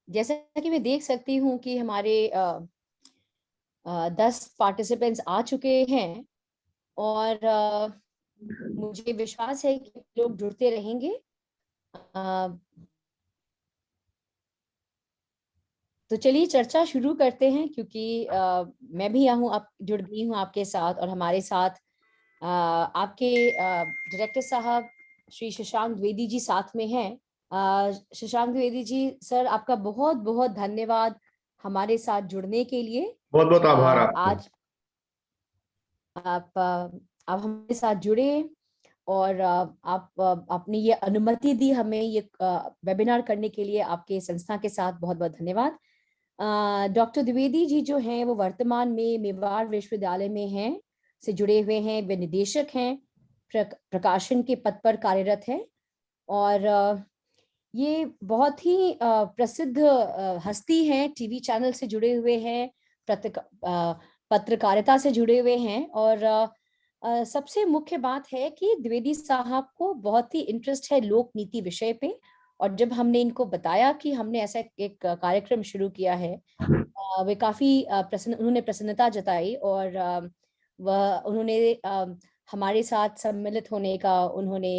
जैसा कि मैं देख सकती हूँ कि हमारे 10 पार्टिसिपेंट्स आ चुके हैं और मुझे विश्वास है कि लोग जुड़ते रहेंगे। अ, तो चलिए चर्चा शुरू करते हैं, क्योंकि मैं भी यहाँ हूँ, आप जुड़ गई हूँ आपके साथ, और हमारे साथ आपके डायरेक्टर साहब श्री शशांक द्विवेदी जी साथ में हैं। शशांक द्विवेदी जी सर, आपका बहुत बहुत धन्यवाद हमारे साथ जुड़ने के लिए। बहुत बहुत आभार आपका। आज आप हमारे साथ जुड़े और आप अपनी ये अनुमति दी हमें ये वेबिनार करने के लिए। आपके संस्था के साथ बहुत बहुत धन्यवाद। डॉक्टर द्विवेदी जी जो हैं वो वर्तमान में मेवाड़ विश्वविद्यालय में हैं से जुड़े हुए हैं। वे निदेशक हैं, प्रकाशन के पद पर कार्यरत हैं, और ये बहुत ही प्रसिद्ध हस्ती हैं, टीवी चैनल से जुड़े हुए हैं, पत्रकारिता से जुड़े हुए हैं, और सबसे मुख्य बात है कि द्विवेदी साहब को बहुत ही इंटरेस्ट है लोक नीति विषय पे। और जब हमने इनको बताया कि हमने ऐसा एक कार्यक्रम शुरू किया है, वे काफी उन्होंने प्रसन्नता जताई, और वह उन्होंने हमारे साथ सम्मिलित होने का उन्होंने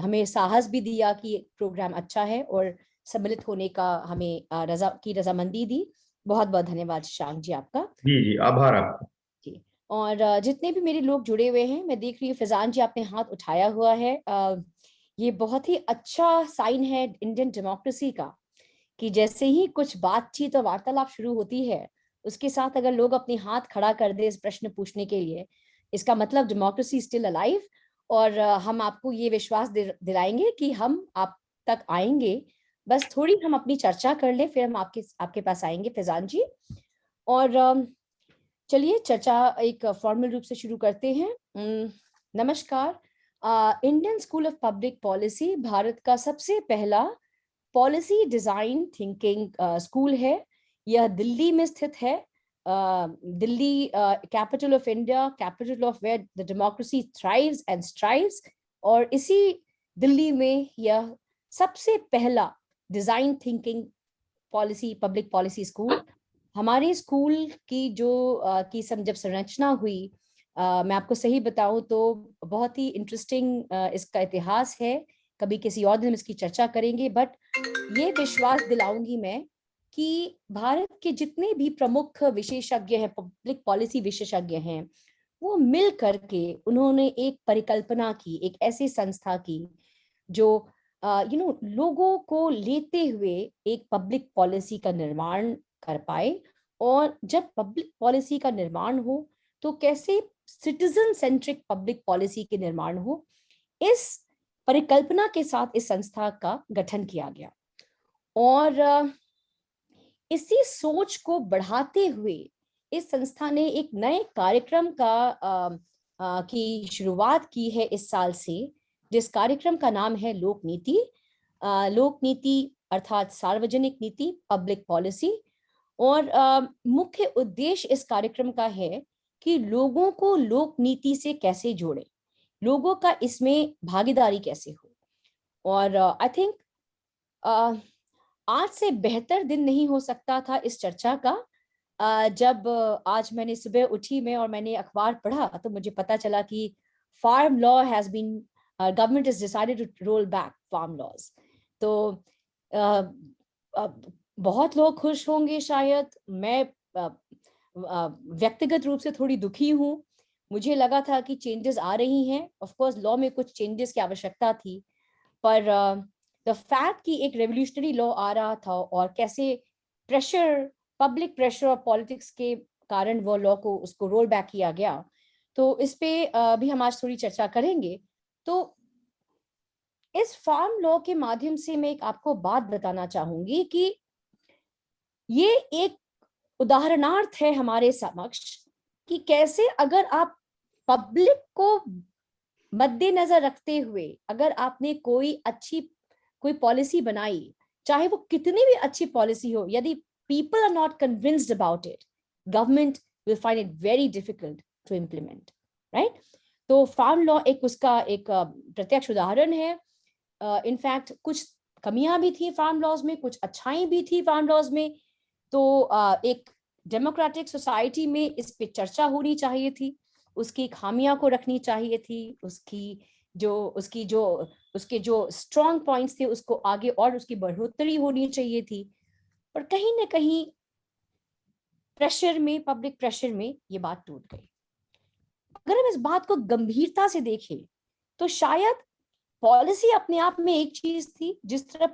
हमें साहस भी दिया कि प्रोग्राम अच्छा है, और सम्मिलित होने का हमें रजामंदी दी। बहुत बहुत धन्यवाद शशांक जी आपका। जी जी, आभार आपका। जी। और जितने भी मेरे लोग जुड़े हुए हैं, मैं देख रही हूँ फिजान जी आपने हाथ उठाया हुआ है। ये बहुत ही अच्छा साइन है इंडियन डेमोक्रेसी का, कि जैसे ही कुछ बातचीत और वार्तालाप शुरू होती है, उसके साथ अगर लोग अपनी हाथ खड़ा कर दे इस प्रश्न पूछने के लिए, इसका मतलब डेमोक्रेसी स्टिल अलाइव। और हम आपको ये विश्वास दिलाएंगे कि हम आप तक आएंगे। बस थोड़ी हम अपनी चर्चा कर ले, फिर हम आपके आपके पास आएंगे फैजान जी। और चलिए चर्चा एक फॉर्मल रूप से शुरू करते हैं। नमस्कार। Indian school of public policy Bharat का सबसे पहला पॉलिसी डिजाइन थिंकिंग स्कूल है। यह दिल्ली में स्थित है। Delhi capital of India, capital of where the democracy thrives and strives. और इसी दिल्ली में यह सबसे पहला design thinking policy public policy school. हमारे स्कूल की जो जब संरचना हुई, मैं आपको सही बताऊं तो बहुत ही इंटरेस्टिंग इसका इतिहास है। कभी किसी और दिन इसकी चर्चा करेंगे, बट ये विश्वास दिलाऊंगी मैं कि भारत के जितने भी प्रमुख विशेषज्ञ हैं, पब्लिक पॉलिसी विशेषज्ञ हैं, वो मिल करके उन्होंने एक परिकल्पना की, एक ऐसी संस्था की जो लोगों को लेते हुए एक पब्लिक पॉलिसी का निर्माण कर पाए। और जब पब्लिक पॉलिसी का निर्माण हो, तो कैसे सिटीजन सेंट्रिक पब्लिक पॉलिसी के निर्माण हो, इस परिकल्पना के साथ इस संस्था का गठन किया गया। और इसी सोच को बढ़ाते हुए इस संस्था ने एक नए कार्यक्रम की शुरुआत की है इस साल से, जिस कार्यक्रम का नाम है लोक नीति। लोक नीति अर्थात सार्वजनिक नीति, पब्लिक पॉलिसी। और मुख्य उद्देश्य इस कार्यक्रम का है कि लोगों को लोक नीति से कैसे जोड़े, लोगों का इसमें भागीदारी कैसे हो। और आई थिंक आज से बेहतर दिन नहीं हो सकता था इस चर्चा का। जब आज मैंने सुबह उठी मैं और मैंने अखबार पढ़ा, तो मुझे पता चला कि farm law has been government is decided to roll back farm laws. तो अ, अ, बहुत लोग खुश होंगे शायद। मैं व्यक्तिगत रूप से थोड़ी दुखी हूँ। मुझे लगा था कि चेंजेस आ रही हैं, ऑफ कोर्स लॉ में कुछ चेंजेस की आवश्यकता थी, पर द फैक्ट कि एक रेवोल्यूशनरी लॉ आ रहा था, और कैसे प्रेशर, पब्लिक प्रेशर और पॉलिटिक्स के कारण वो लॉ को उसको रोल बैक किया गया, तो इस पे भी हम आज थोड़ी चर्चा करेंगे। तो इस फार्म लॉ के माध्यम से मैं एक आपको बात बताना चाहूंगी कि ये एक उदाहरणार्थ है हमारे समक्ष कि कैसे अगर आप पब्लिक को मद्देनजर रखते हुए अगर आपने कोई पॉलिसी बनाई, चाहे वो कितनी भी अच्छी पॉलिसी हो, यदि people are not convinced about it, government will find it very difficult to implement, right. तो फार्म लॉ एक उसका एक प्रत्यक्ष उदाहरण है। इनफैक्ट कुछ कमियां भी थी फार्म लॉज में, कुछ अच्छाई भी थी फार्म लॉज में। तो एक डेमोक्रेटिक सोसाइटी में इस पे चर्चा होनी चाहिए थी, उसकी खामियां को रखनी चाहिए थी, उसके जो स्ट्रॉन्ग पॉइंट्स थे उसको आगे और उसकी बढ़ोतरी होनी चाहिए थी। पर कहीं ना कहीं प्रेशर में, पब्लिक प्रेशर में ये बात टूट गई। अगर हम इस बात को गंभीरता से देखें तो शायद पॉलिसी अपने आप में एक चीज थी, जिस तरह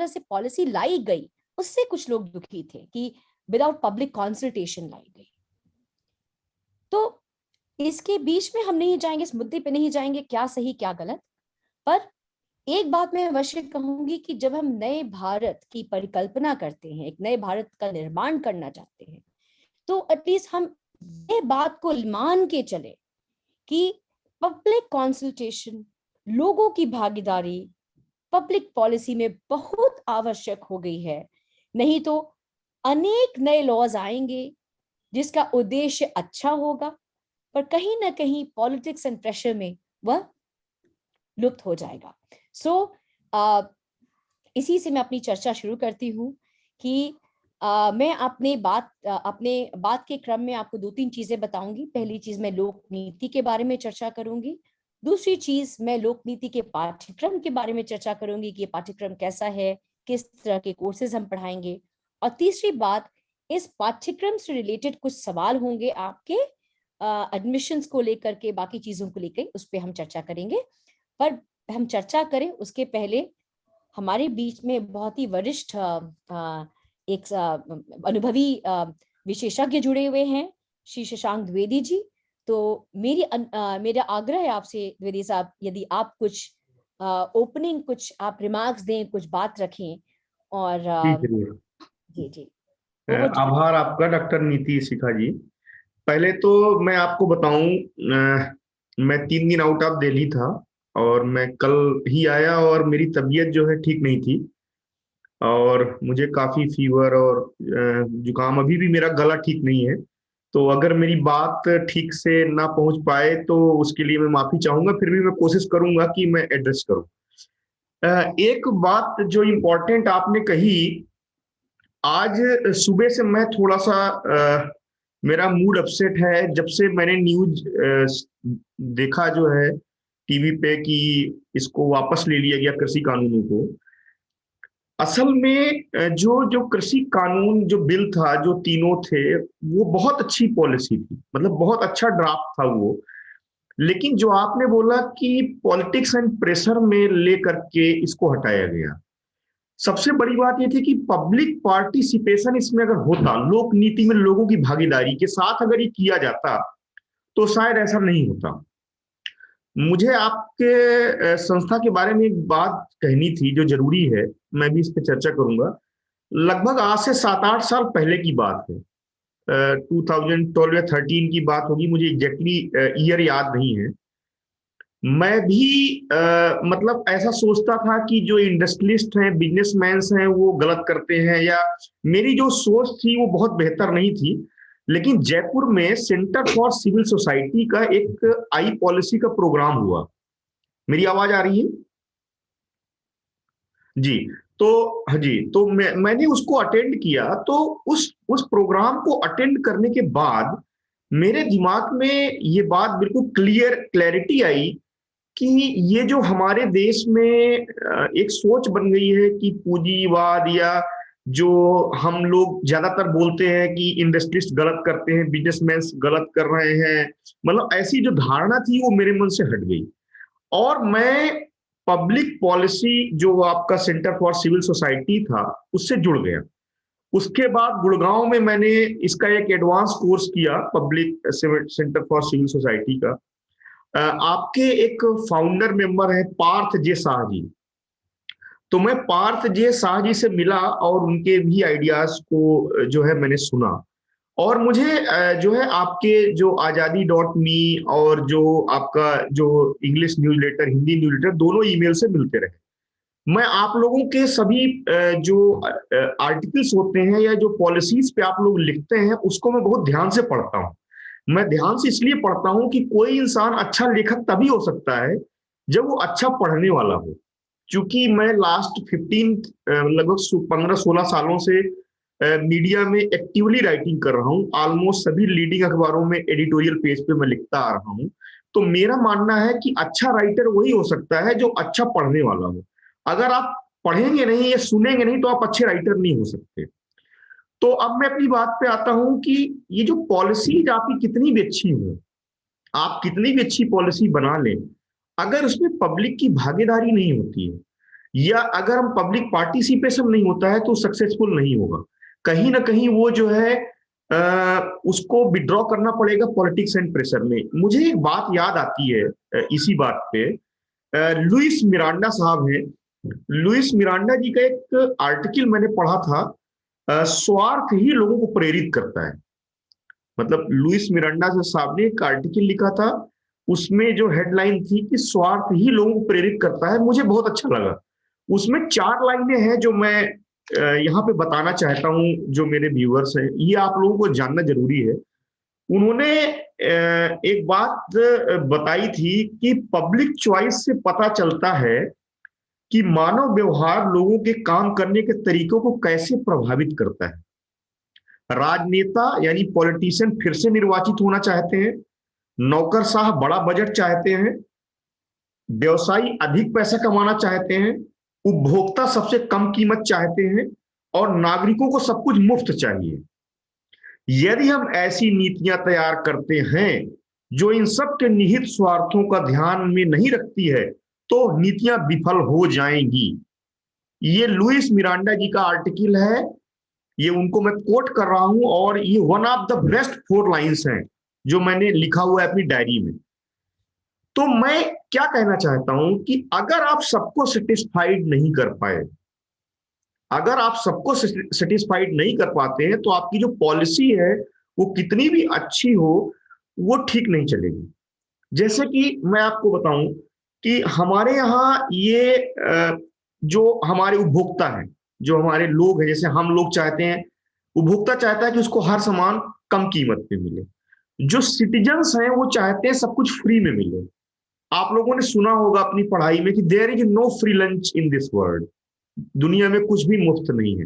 से पॉलिसी लाई गई उससे कुछ लोग दुखी थे कि विदाउट पब्लिक कंसल्टेशन लाई गई। तो इसके बीच में हम नहीं जाएंगे, इस मुद्दे पे नहीं जाएंगे क्या सही क्या गलत। पर एक बात मैं अवश्य कहूंगी कि जब हम नए भारत की परिकल्पना करते हैं, एक नए भारत का निर्माण करना चाहते हैं, तो एटलीस्ट हम ये बात को मान के चले कि पब्लिक कंसल्टेशन, लोगों की भागीदारी पब्लिक पॉलिसी में बहुत आवश्यक हो गई है। नहीं तो अनेक नए लॉज आएंगे जिसका उद्देश्य अच्छा होगा, पर कहीं ना कहीं पॉलिटिक्स एंड प्रेशर में वह लुप्त हो जाएगा। सो इसी से मैं अपनी चर्चा शुरू करती हूँ कि मैं अपने बात के क्रम में आपको दो तीन चीजें बताऊंगी। पहली चीज, मैं लोक नीति के बारे में चर्चा करूंगी। दूसरी चीज, मैं लोक नीति के पाठ्यक्रम के बारे में चर्चा करूंगी कि ये पाठ्यक्रम कैसा है, किस तरह के कोर्सेज हम पढ़ाएंगे। और तीसरी बात, इस पाठ्यक्रम से रिलेटेड कुछ सवाल होंगे आपके एडमिशंस को लेकर के, बाकी चीजों को लेकर, उस पर हम चर्चा करेंगे। पर हम चर्चा करें उसके पहले हमारे बीच में बहुत ही वरिष्ठ एक अनुभवी विशेषज्ञ जुड़े हुए हैं, श्री शशांक द्विवेदी जी। तो मेरा आग्रह है आपसे द्विवेदी साहब, यदि आप कुछ ओपनिंग, कुछ आप रिमार्क्स दें, कुछ बात रखें। और जी जरूर। जी जी, आभार आपका डॉक्टर नीति शिखा जी। पहले तो मैं आपको बताऊं, मैं 3 दिन आउट ऑफ दिल्ली था और मैं कल ही आया और मेरी तबीयत जो है ठीक नहीं थी और मुझे काफी फीवर और जुकाम, अभी भी मेरा गला ठीक नहीं है। तो अगर मेरी बात ठीक से ना पहुंच पाए तो उसके लिए मैं माफी चाहूंगा, फिर भी मैं कोशिश करूंगा कि मैं एड्रेस करूं। एक बात जो इम्पोर्टेंट आपने कही, आज सुबह से मैं थोड़ा सा मेरा मूड अपसेट है जब से मैंने न्यूज देखा जो है टीवी पे कि इसको वापस ले लिया गया कृषि कानूनों को। असल में जो जो कृषि कानून जो बिल था, जो तीनों थे, वो बहुत अच्छी पॉलिसी थी, मतलब बहुत अच्छा ड्राफ्ट था वो। लेकिन जो आपने बोला कि पॉलिटिक्स एंड प्रेशर में लेकर के इसको हटाया गया, सबसे बड़ी बात यह थी कि पब्लिक पार्टिसिपेशन इसमें अगर होता, लोक नीति में लोगों की भागीदारी के साथ अगर ये किया जाता तो शायद ऐसा नहीं होता। मुझे आपके संस्था के बारे में एक बात कहनी थी जो जरूरी है, मैं भी इस पर चर्चा करूंगा। लगभग आज से 7-8 साल पहले की बात है, 2012 या 13 की बात होगी, मुझे एग्जैक्टली ईयर याद नहीं है। मैं भी मतलब ऐसा सोचता था कि जो इंडस्ट्रियलिस्ट हैं, बिजनेसमैन हैं, वो गलत करते हैं, या मेरी जो सोच थी वो बहुत बेहतर नहीं थी। लेकिन जयपुर में सेंटर फॉर सिविल सोसाइटी का एक आई पॉलिसी का प्रोग्राम हुआ। मेरी आवाज आ रही है जी? तो हाँ जी, तो मैंने उसको अटेंड किया। तो उस प्रोग्राम को अटेंड करने के बाद मेरे दिमाग में ये बात बिल्कुल क्लैरिटी आई कि ये जो हमारे देश में एक सोच बन गई है कि पूंजीवाद, या जो हम लोग ज्यादातर बोलते हैं कि इंडस्ट्रिस्ट गलत करते हैं, बिजनेसमैन गलत कर रहे हैं, मतलब ऐसी जो धारणा थी वो मेरे मन से हट गई। और मैं पब्लिक पॉलिसी, जो आपका सेंटर फॉर सिविल सोसाइटी था, उससे जुड़ गया। उसके बाद गुड़गांव में मैंने इसका एक एडवांस कोर्स किया, public centre for civil society का। आपके एक फाउंडर मेंबर है पार्थ जे शाह जी। तो मैं पार्थ जे शाह जी से मिला और उनके भी आइडियाज को जो है मैंने सुना। और मुझे जो है आपके जो आजादी.मी और जो आपका जो इंग्लिश न्यूज़लेटर, हिंदी न्यूज़लेटर, दोनों ईमेल से मिलते रहे। मैं आप लोगों के सभी जो आर्टिकल्स होते हैं या जो पॉलिसीज पे आप लोग लिखते हैं उसको मैं बहुत ध्यान से पढ़ता हूँ। मैं ध्यान से इसलिए पढ़ता हूं कि कोई इंसान अच्छा लेखक तभी हो सकता है जब वो अच्छा पढ़ने वाला हो। चूंकि मैं लास्ट 15 लगभग 15-16 सालों से मीडिया में एक्टिवली राइटिंग कर रहा हूँ, ऑलमोस्ट सभी लीडिंग अखबारों में एडिटोरियल पेज पे मैं लिखता आ रहा हूँ। तो मेरा मानना है कि अच्छा राइटर वही हो सकता है जो अच्छा पढ़ने वाला हो। अगर आप पढ़ेंगे नहीं या सुनेंगे नहीं तो आप अच्छे राइटर नहीं हो सकते। तो अब मैं अपनी बात पे आता हूं कि ये जो पॉलिसीज आपकी कितनी भी अच्छी हो, आप कितनी भी अच्छी पॉलिसी बना लें, अगर उसमें पब्लिक की भागीदारी नहीं होती है या अगर हम पब्लिक पार्टिसिपेशन नहीं होता है तो सक्सेसफुल नहीं होगा। कहीं ना कहीं वो जो है उसको विड्रॉ करना पड़ेगा पॉलिटिक्स एंड प्रेशर में। मुझे एक बात याद आती है इसी बात पे, लुइस मिरांडा साहब हैं। लुइस मिरांडा जी का एक आर्टिकल मैंने पढ़ा था, स्वार्थ ही लोगों को प्रेरित करता है। मतलब लुइस मिरांडा साहब ने एक आर्टिकल लिखा था, उसमें जो हेडलाइन थी कि स्वार्थ ही लोगों को प्रेरित करता है। मुझे बहुत अच्छा लगा। उसमें 4 लाइनें हैं जो मैं यहाँ पे बताना चाहता हूँ, जो मेरे व्यूअर्स हैं, ये आप लोगों को जानना जरूरी है। उन्होंने एक बात बताई थी कि पब्लिक चॉइस से पता चलता है कि मानव व्यवहार लोगों के काम करने के तरीकों को कैसे प्रभावित करता है। राजनेता यानी पॉलिटिशियन फिर से निर्वाचित होना चाहते हैं, नौकरशाह बड़ा बजट चाहते हैं, व्यवसायी अधिक पैसा कमाना चाहते हैं, उपभोक्ता सबसे कम कीमत चाहते हैं और नागरिकों को सब कुछ मुफ्त चाहिए। यदि हम ऐसी नीतियां तैयार करते हैं जो इन सब के निहित स्वार्थों का ध्यान में नहीं रखती है तो नीतियां विफल हो जाएंगी। ये लुइस मिरांडा जी का आर्टिकल है, ये उनको मैं कोट कर रहा हूं और ये one of the best 4 lines हैं जो मैंने लिखा हुआ है अपनी डायरी में। तो मैं क्या कहना चाहता हूं कि अगर आप सबको सेटिस्फाइड नहीं कर पाए, अगर आप सबको सेटिस्फाइड नहीं कर पाते हैं तो आपकी जो पॉलिसी है वो कितनी भी अच्छी हो वो ठीक नहीं चलेगी। जैसे कि मैं आपको बताऊं कि हमारे यहाँ ये जो हमारे उपभोक्ता हैं, जो हमारे लोग हैं, जैसे हम लोग चाहते हैं, उपभोक्ता चाहता है कि उसको हर सामान कम कीमत पे मिले। जो सिटीजन्स हैं वो चाहते हैं सब कुछ फ्री में मिले। आप लोगों ने सुना होगा अपनी पढ़ाई में कि there is no free lunch in this world. दुनिया में कुछ भी मुफ्त नहीं है।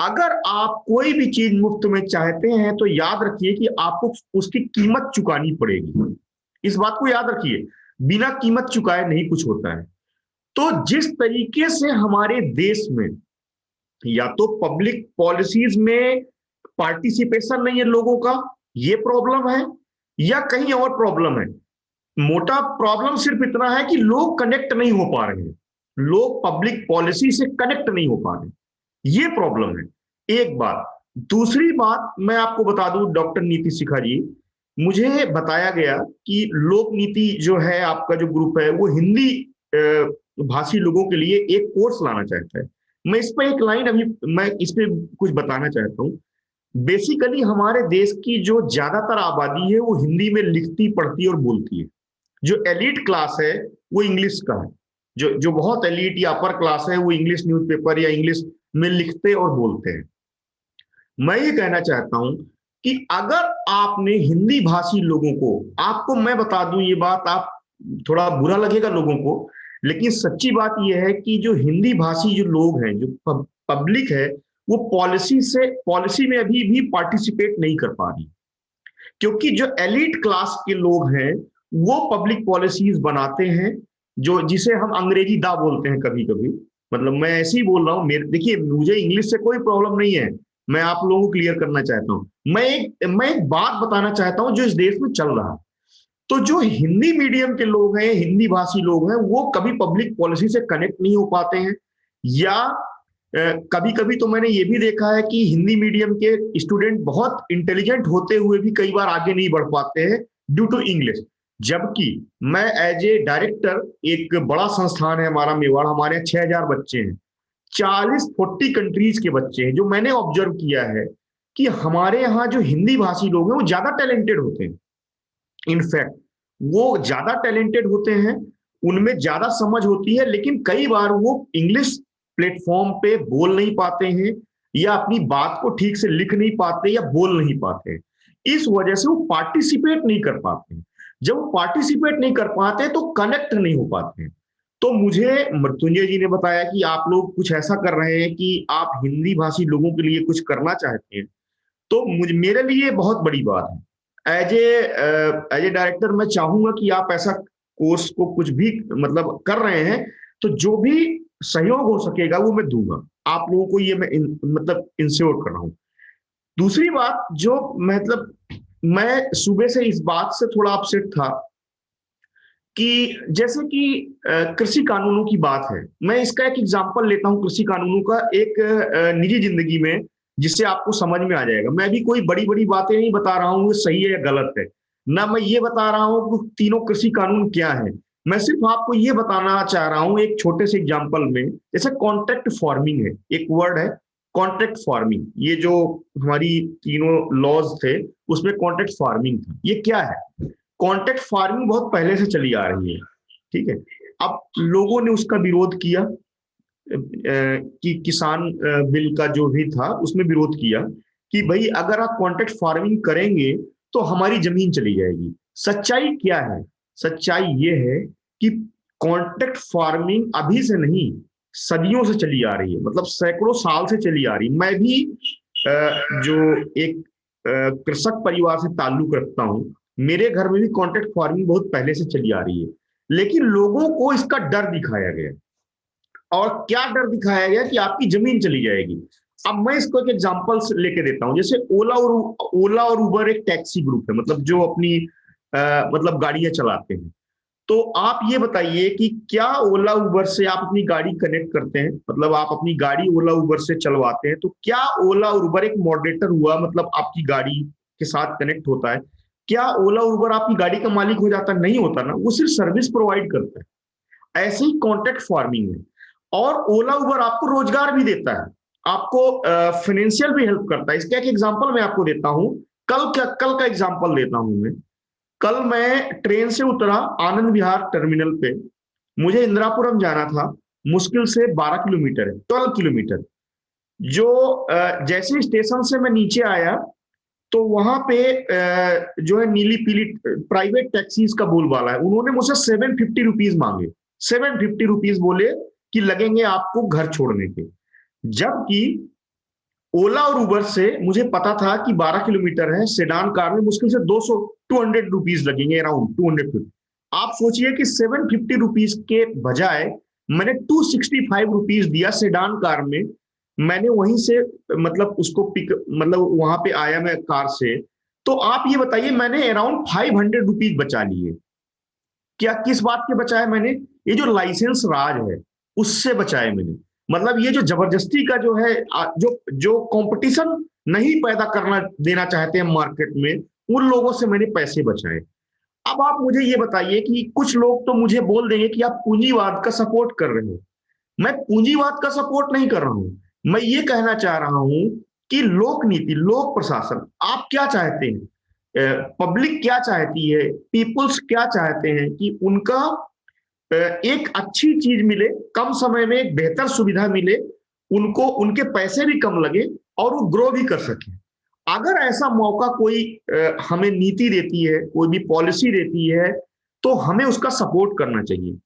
अगर आप कोई भी चीज मुफ्त में चाहते हैं तो याद रखिए कि आपको उसकी कीमत चुकानी पड़ेगी। इस बात को याद रखिए, बिना कीमत चुकाए नहीं कुछ होता है। तो जिस तरीके से हमारे देश में या तो पब्लिक पॉलिसीज में पार्टिसिपेशन नहीं है लोगों का, ये प्रॉब्लम है, या कहीं और प्रॉब्लम है। मोटा प्रॉब्लम सिर्फ इतना है कि लोग कनेक्ट नहीं हो पा रहे हैं, लोग पब्लिक पॉलिसी से कनेक्ट नहीं हो पा रहे, ये प्रॉब्लम है। एक बात। दूसरी बात मैं आपको बता दूं डॉक्टर नीति शिखा जी, मुझे बताया गया कि लोक नीति जो है आपका जो ग्रुप है वो हिंदी भाषी लोगों के लिए एक कोर्स लाना चाहता है। मैं इस पर एक लाइन अभी मैं इस पे कुछ बताना चाहता हूँ। बेसिकली हमारे देश की जो ज्यादातर आबादी है वो हिंदी में लिखती पढ़ती और बोलती है। जो एलीट क्लास है वो इंग्लिश का है। जो जो बहुत एलीट या अपर क्लास है वो इंग्लिश न्यूज़पेपर या इंग्लिश में लिखते और बोलते हैं। मैं ये कहना चाहता हूं कि अगर आपने हिंदी भाषी लोगों को, आपको मैं बता दूं ये बात, आप थोड़ा बुरा लगेगा लोगों को, लेकिन सच्ची बात यह है कि जो हिंदी भाषी जो लोग हैं, जो पब्लिक है, वो पॉलिसी में अभी भी पार्टिसिपेट नहीं कर पा रही। क्योंकि जो एलिट क्लास के लोग हैं वो पब्लिक पॉलिसीज बनाते हैं, जो जिसे हम अंग्रेजी दा बोलते हैं कभी कभी। मतलब मैं ऐसे ही बोल रहा हूँ, मेरे देखिए मुझे इंग्लिश से कोई प्रॉब्लम नहीं है, मैं आप लोगों को क्लियर करना चाहता हूँ। मैं एक बात बताना चाहता हूँ जो इस देश में चल रहा है। तो जो हिंदी मीडियम के लोग हैं, हिंदी भाषी लोग हैं, वो कभी पब्लिक पॉलिसी से कनेक्ट नहीं हो पाते हैं, या कभी कभी तो मैंने ये भी देखा है कि हिंदी मीडियम के स्टूडेंट बहुत इंटेलिजेंट होते हुए भी कई बार आगे नहीं बढ़ पाते हैं ड्यू टू इंग्लिश। जबकि मैं एज ए डायरेक्टर, एक बड़ा संस्थान है हमारा मेवाड़, हमारे यहाँ 6,000 बच्चे हैं, 40-40 कंट्रीज के बच्चे हैं। जो मैंने ऑब्जर्व किया है कि हमारे यहाँ जो हिंदी भाषी लोग हैं वो ज्यादा टैलेंटेड होते हैं। इनफैक्ट वो ज्यादा टैलेंटेड होते हैं, उनमें ज्यादा समझ होती है, लेकिन कई बार वो इंग्लिश प्लेटफॉर्म पे बोल नहीं पाते हैं या अपनी बात को ठीक से लिख नहीं पाते या बोल नहीं पाते। इस वजह से वो पार्टिसिपेट नहीं कर पाते। जब वो पार्टिसिपेट नहीं कर पाते तो कनेक्ट नहीं हो पाते। तो मुझे मृत्युंजय जी ने बताया कि आप लोग कुछ ऐसा कर रहे हैं कि आप हिंदी भाषी लोगों के लिए कुछ करना चाहते हैं। तो मुझे, मेरे लिए बहुत बड़ी बात है। एज ए डायरेक्टर मैं चाहूंगा कि आप ऐसा कोर्स को कुछ भी मतलब कर रहे हैं, तो जो भी सहयोग हो सकेगा वो मैं दूंगा आप लोगों को, ये मैं मतलब इंश्योर कर रहा हूँ। दूसरी बात जो मतलब, मैं सुबह से इस बात से थोड़ा अपसेट था कि जैसे कि कृषि कानूनों की बात है। मैं इसका एक एग्जांपल लेता हूं कृषि कानूनों का, एक निजी जिंदगी में, जिससे आपको समझ में आ जाएगा। मैं भी कोई बड़ी बड़ी बातें नहीं बता रहा हूँ सही है या गलत है, ना मैं ये बता रहा हूँ कि तीनों कृषि कानून क्या है। मैं सिर्फ आपको ये बताना चाह रहा हूँ एक छोटे से एग्जाम्पल में। जैसे कॉन्ट्रैक्ट फार्मिंग है, एक वर्ड है कॉन्ट्रैक्ट फार्मिंग। ये जो हमारी तीनों लॉज थे उसमें कॉन्ट्रैक्ट फार्मिंग था। ये क्या है? कॉन्ट्रैक्ट फार्मिंग बहुत पहले से चली आ रही है, ठीक है। अब लोगों ने उसका विरोध किया, कि किसान बिल का जो भी था उसमें विरोध किया कि भाई अगर आप कॉन्ट्रैक्ट फार्मिंग करेंगे तो हमारी जमीन चली जाएगी। सच्चाई क्या है? सच्चाई ये है कि कॉन्ट्रैक्ट फार्मिंग अभी से नहीं, सदियों से चली आ रही है, मतलब सैकड़ों साल से चली आ रही। मैं भी जो एक कृषक परिवार से ताल्लुक रखता हूं, मेरे घर में भी कॉन्ट्रैक्ट फार्मिंग बहुत पहले से चली आ रही है, लेकिन लोगों को इसका डर दिखाया गया। और क्या डर दिखाया गया? कि आपकी जमीन चली जाएगी। अब मैं इसको एक एग्जांपल लेके देता हूं। जैसे ओला और उबर एक टैक्सी ग्रुप है, मतलब जो अपनी मतलब गाड़ियां चलाते हैं। तो आप ये बताइए कि क्या ओला उबर से आप अपनी गाड़ी कनेक्ट करते हैं, मतलब आप अपनी गाड़ी ओला उबर से चलवाते हैं, तो क्या ओला और उबर एक मॉडरेटर हुआ, मतलब आपकी गाड़ी के साथ कनेक्ट होता है? क्या ओला उबर आपकी गाड़ी का मालिक हो जाता? नहीं होता ना, वो सिर्फ सर्विस प्रोवाइड करता है। ऐसे ही कॉन्ट्रैक्ट फार्मिंग है। और ओला उबर आपको रोजगार भी देता है, आपको फाइनेंशियल भी हेल्प करता है। इसका एक एग्जांपल मैं आपको देता हूं। कल का एग्जांपल देता हूं मैं। कल मैं ट्रेन से उतरा आनंद विहार टर्मिनल पे। मुझे इंदिरापुरम जाना था, मुश्किल से 12 किलोमीटर है, 12 किलोमीटर। जो जैसे स्टेशन से मैं नीचे आया तो वहां पे जो है नीली पीली प्राइवेट टैक्सीज का बोलबाला है। उन्होंने मुझसे 750 रुपीज मांगे। 750 रुपीज बोले कि लगेंगे आपको घर छोड़ने के। जबकि ओला और उबर से मुझे पता था कि 12 किलोमीटर है, सेडान कार में मुश्किल से 200 200 रुपीज लगेंगे, अराउंड 250। आप सोचिए कि 750 रुपीज के बजाय मैंने 265 रुपीज दिया सेडान कार में। मैंने वहीं से मतलब उसको पिक, मतलब वहां पे आया मैं कार से। तो आप ये बताइए, मैंने अराउंड 500 रुपीज बचा लिए। क्या किस बात के बचाए मैंने? ये जो लाइसेंस राज है उससे बचाए मैंने। मतलब ये जो जबरदस्ती का जो है, जो जो कंपटीशन नहीं पैदा करना देना चाहते हैं मार्केट में, उन लोगों से मैंने पैसे बचाए। अब आप मुझे ये बताइए कि कुछ लोग तो मुझे बोल देंगे कि आप पूंजीवाद का सपोर्ट कर रहे हो। मैं पूंजीवाद का सपोर्ट नहीं कर रहा हूं। मैं ये कहना चाह रहा हूं कि लोक नीति, लोक प्रशासन आप क्या चाहते हैं, पब्लिक क्या चाहती है, पीपुल्स क्या चाहते हैं कि उनका एक अच्छी चीज मिले, कम समय में एक बेहतर सुविधा मिले, उनको उनके पैसे भी कम लगे और वो ग्रो भी कर सके। अगर ऐसा मौका कोई हमें नीति देती है, कोई भी पॉलिसी देती है, तो हमें उसका सपोर्ट करना चाहिए।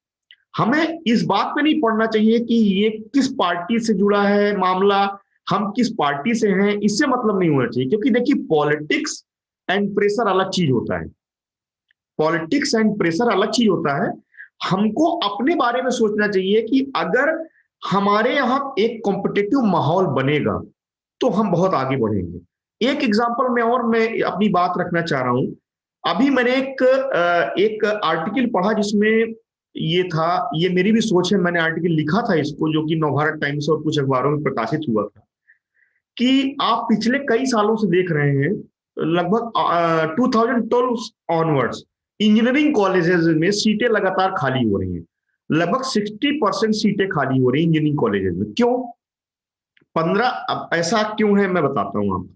हमें इस बात पे नहीं पड़ना चाहिए कि ये किस पार्टी से जुड़ा है मामला, हम किस पार्टी से हैं, इससे मतलब नहीं होना चाहिए। क्योंकि देखिए, पॉलिटिक्स एंड प्रेशर अलग चीज होता है। पॉलिटिक्स एंड प्रेशर अलग चीज होता है। हमको अपने बारे में सोचना चाहिए कि अगर हमारे यहाँ एक कॉम्पिटिटिव माहौल बनेगा तो हम बहुत आगे बढ़ेंगे। एक एग्जांपल में और मैं अपनी बात रखना चाह रहा हूं। अभी मैंने एक आर्टिकल पढ़ा जिसमें ये था, ये मेरी भी सोच है, मैंने आर्टिकल लिखा था इसको, जो कि नवभारत टाइम्स और कुछ अखबारों में प्रकाशित हुआ था, कि आप पिछले कई सालों से देख रहे हैं, लगभग 2012 ऑनवर्ड्स इंजीनियरिंग कॉलेजेस में सीटें लगातार खाली हो रही हैं। लगभग 60% सीटें खाली हो रही हैं इंजीनियरिंग कॉलेजेस में। क्यों? 15, अब ऐसा क्यों है मैं बताता हूं आपको।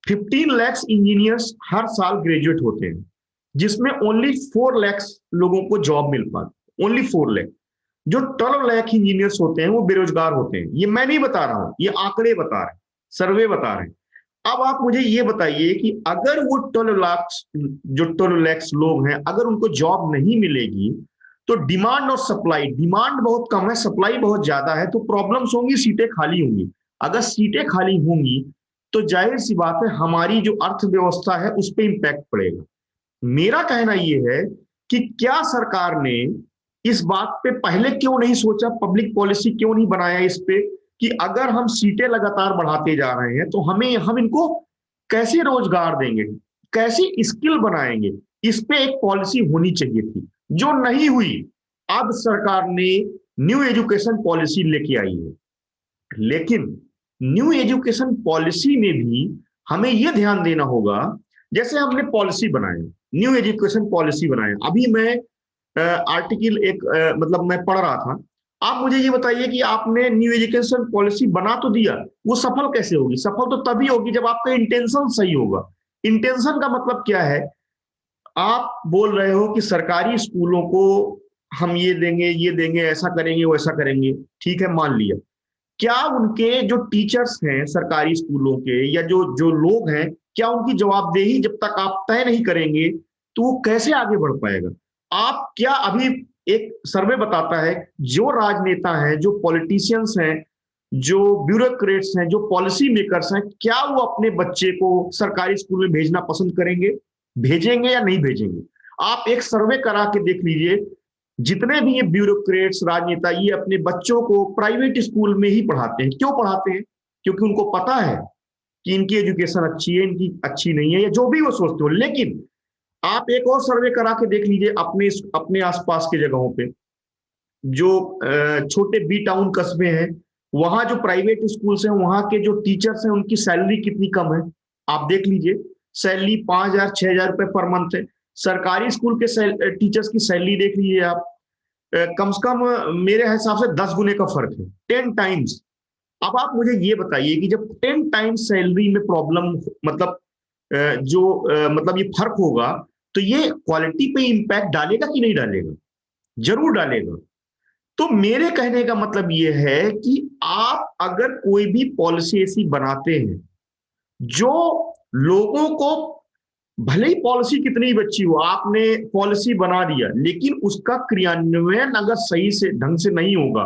15 लाख इंजीनियर्स हर साल ग्रेजुएट होते हैं, जिसमें ओनली 4 लाख लोगों को जॉब मिल पाती, ओनली 4 लाख। जो 12 लाख इंजीनियर्स होते हैं वो बेरोजगार होते हैं। ये मैं नहीं बता रहा हूं, ये आंकड़े बता रहे हैं, सर्वे बता रहे हैं। अब आप मुझे ये बताइए कि अगर वो 12 लाख, जो 12 लाख लोग हैं, अगर उनको जॉब नहीं मिलेगी, तो डिमांड और सप्लाई, डिमांड बहुत कम है, सप्लाई बहुत ज्यादा है, तो प्रॉब्लम्स होंगी, सीटें खाली होंगी। अगर सीटें खाली होंगी तो जाहिर सी बात है हमारी जो अर्थव्यवस्था है उस पर इम्पैक्ट पड़ेगा। मेरा कहना यह है कि क्या सरकार ने इस बात पे पहले क्यों नहीं सोचा, पब्लिक पॉलिसी क्यों नहीं बनाया इस पे, कि अगर हम सीटें लगातार बढ़ाते जा रहे हैं तो हम इनको कैसे रोजगार देंगे, कैसी स्किल बनाएंगे, इस पे एक पॉलिसी होनी चाहिए थी, जो नहीं हुई। अब सरकार ने न्यू एजुकेशन पॉलिसी लेके आई है, लेकिन न्यू एजुकेशन पॉलिसी में भी हमें यह ध्यान देना होगा, जैसे हमने पॉलिसी बनाया, न्यू एजुकेशन पॉलिसी बनाया, अभी मैं आर्टिकल एक मतलब मैं पढ़ रहा था। आप मुझे ये बताइए कि आपने न्यू एजुकेशन पॉलिसी बना तो दिया, वो सफल कैसे होगी? सफल तो तभी होगी जब आपका इंटेंशन सही होगा। इंटेंशन का मतलब क्या है? आप बोल रहे हो कि सरकारी स्कूलों को हम ये देंगे, ऐसा करेंगे, वैसा करेंगे, ठीक है, मान लिया। क्या उनके जो टीचर्स हैं सरकारी स्कूलों के, या जो जो लोग हैं, क्या उनकी जवाबदेही जब तक आप तय नहीं करेंगे तो वो कैसे आगे बढ़ पाएगा? आप क्या अभी एक सर्वे बताता है, जो राजनेता हैं, जो पॉलिटिशियंस हैं, जो ब्यूरोक्रेट्स हैं, जो पॉलिसी मेकर्स हैं, क्या वो अपने बच्चे को सरकारी स्कूल में भेजना पसंद करेंगे, भेजेंगे या नहीं भेजेंगे? आप एक सर्वे करा के देख लीजिए, जितने भी ये ब्यूरोक्रेट्स, राजनेता, ये अपने बच्चों को प्राइवेट स्कूल में ही पढ़ाते हैं। क्यों पढ़ाते हैं? क्योंकि उनको पता है कि इनकी एजुकेशन अच्छी है, इनकी अच्छी नहीं है, या जो भी वो सोचते हो। लेकिन आप एक और सर्वे करा के देख लीजिए अपने अपने आसपास के जगहों पे, जो छोटे बी टाउन कस्बे हैं, वहां जो प्राइवेट स्कूल्स हैं, वहां के जो टीचर्स हैं, उनकी सैलरी कितनी कम है, आप देख लीजिए। सैलरी 5,000 6,000 रुपए पर मंथ है। सरकारी स्कूल के टीचर्स की सैलरी देख लीजिए आप, कम से कम मेरे हिसाब से 10 गुने का फर्क है, 10 टाइम्स। अब आप मुझे ये बताइए कि जब 10 टाइम्स सैलरी में प्रॉब्लम, मतलब मतलब ये फर्क होगा, तो ये क्वालिटी पे इंपैक्ट डालेगा कि नहीं डालेगा? जरूर डालेगा। तो मेरे कहने का मतलब ये है कि आप अगर कोई भी पॉलिसी ऐसी बनाते हैं जो लोगों को, भले ही पॉलिसी कितनी भी अच्छी हो, आपने पॉलिसी बना दिया, लेकिन उसका क्रियान्वयन अगर सही से ढंग से नहीं होगा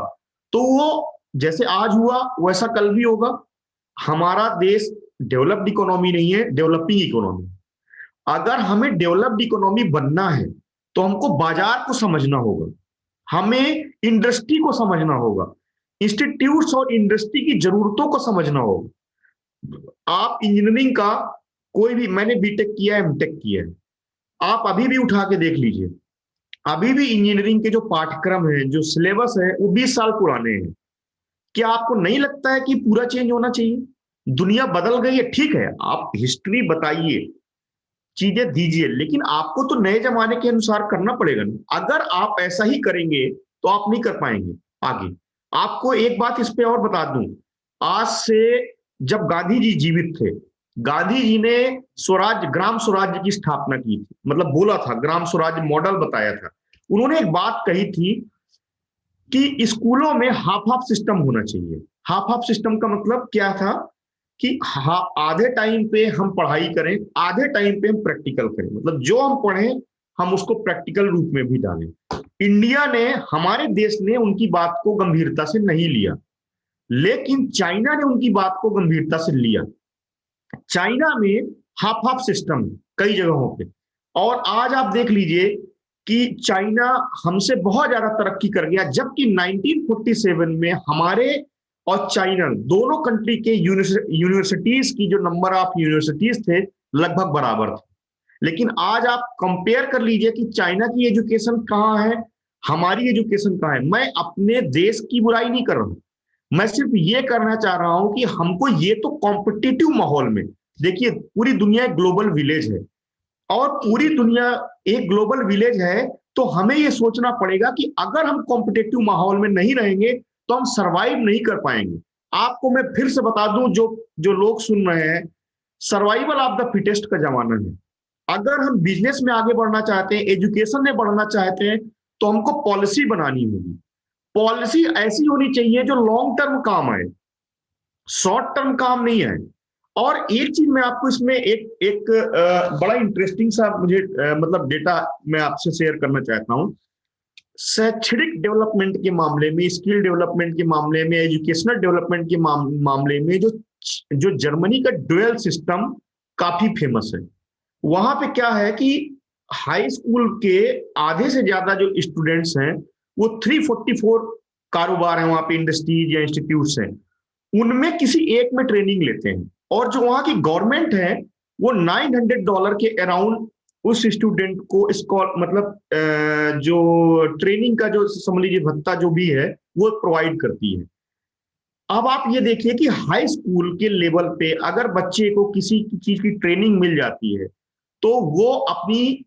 तो वो जैसे आज हुआ वैसा कल भी होगा। हमारा देश डेवलप्ड इकोनॉमी नहीं है, डेवलपिंग इकोनॉमी। अगर हमें डेवलप्ड इकोनॉमी बनना है तो हमको बाजार को समझना होगा, हमें इंडस्ट्री को समझना होगा, इंस्टीट्यूट्स और इंडस्ट्री की जरूरतों को समझना होगा। आप इंजीनियरिंग का कोई भी, मैंने बीटेक किया है, एमटेक किया है, आप अभी भी उठा के देख लीजिए, अभी भी इंजीनियरिंग के जो पाठ्यक्रम है, जो सिलेबस है, वो 20 साल पुराने हैं। क्या आपको नहीं लगता है कि पूरा चेंज होना चाहिए? दुनिया बदल गई है, ठीक है, आप हिस्ट्री बताइए, चीजें दीजिए, लेकिन आपको तो नए जमाने के अनुसार करना पड़ेगा ना। अगर आप ऐसा ही करेंगे तो आप नहीं कर पाएंगे आगे। आपको एक बात इस पे और बता दूं, आज से जब गांधी जी जीवित थे, गांधी जी ने स्वराज, ग्राम स्वराज्य की स्थापना की थी, मतलब बोला था, ग्राम स्वराज्य मॉडल बताया था। उन्होंने एक बात कही थी कि स्कूलों में हाफ हाफ सिस्टम होना चाहिए। हाफ हाफ सिस्टम का मतलब क्या था? कि हाँ, आधे टाइम पे हम पढ़ाई करें, आधे टाइम पे हम प्रैक्टिकल करें, मतलब जो हम पढ़ें हम उसको प्रैक्टिकल रूप में भी डालें। इंडिया ने, हमारे देश ने उनकी बात को गंभीरता से नहीं लिया, लेकिन चाइना ने उनकी बात को गंभीरता से लिया। चाइना में हाफ हाफ सिस्टम कई जगहों पे, और आज आप देख लीजिए कि चाइना हमसे बहुत ज्यादा तरक्की कर गया, जबकि 1947 में हमारे और चाइना दोनों कंट्री के यूनिवर्सिटीज की, जो नंबर ऑफ यूनिवर्सिटीज थे, लगभग बराबर थे। लेकिन आज आप कंपेयर कर लीजिए कि चाइना की एजुकेशन कहाँ है, हमारी एजुकेशन कहाँ है। मैं अपने देश की बुराई नहीं कर रहा हूं, मैं सिर्फ ये करना चाह रहा हूं कि हमको ये तो कॉम्पिटिटिव माहौल में, देखिए पूरी दुनिया एक ग्लोबल विलेज है, और पूरी दुनिया एक ग्लोबल विलेज है, तो हमें ये सोचना पड़ेगा कि अगर हम कॉम्पिटिटिव माहौल में नहीं रहेंगे तो हम सरवाइव नहीं कर पाएंगे। आपको मैं फिर से बता दूं, जो जो लोग सुन रहे हैं, सर्वाइवल ऑफ द फिटेस्ट का जमाना है। अगर हम बिजनेस में आगे बढ़ना चाहते हैं, एजुकेशन में बढ़ना चाहते हैं, तो हमको पॉलिसी बनानी होगी। पॉलिसी ऐसी होनी चाहिए जो लॉन्ग टर्म काम आए, शॉर्ट टर्म काम नहीं है। और एक चीज मैं आपको इसमें एक एक बड़ा इंटरेस्टिंग सा मुझे मतलब डेटा मैं आपसे शेयर करना चाहता हूं। शैक्षणिक डेवलपमेंट के मामले में, स्किल डेवलपमेंट के मामले में, एजुकेशनल डेवलपमेंट के मामले में जो जो जर्मनी का ड्यूअल सिस्टम काफी फेमस है। वहां पे क्या है कि हाई स्कूल के आधे से ज्यादा जो स्टूडेंट्स हैं वो 344 कारोबार हैं वहां पे, इंडस्ट्रीज या इंस्टीट्यूट्स हैं, उनमें किसी एक में ट्रेनिंग लेते हैं। और जो वहां की गवर्नमेंट है वो $900 के अराउंड उस स्टूडेंट को मतलब जो ट्रेनिंग का जो समझ लीजिए भत्ता जो भी है वो प्रोवाइड करती है। अब आप ये देखिए कि हाई स्कूल के लेवल पे अगर बच्चे को किसी चीज की ट्रेनिंग मिल जाती है तो वो अपनी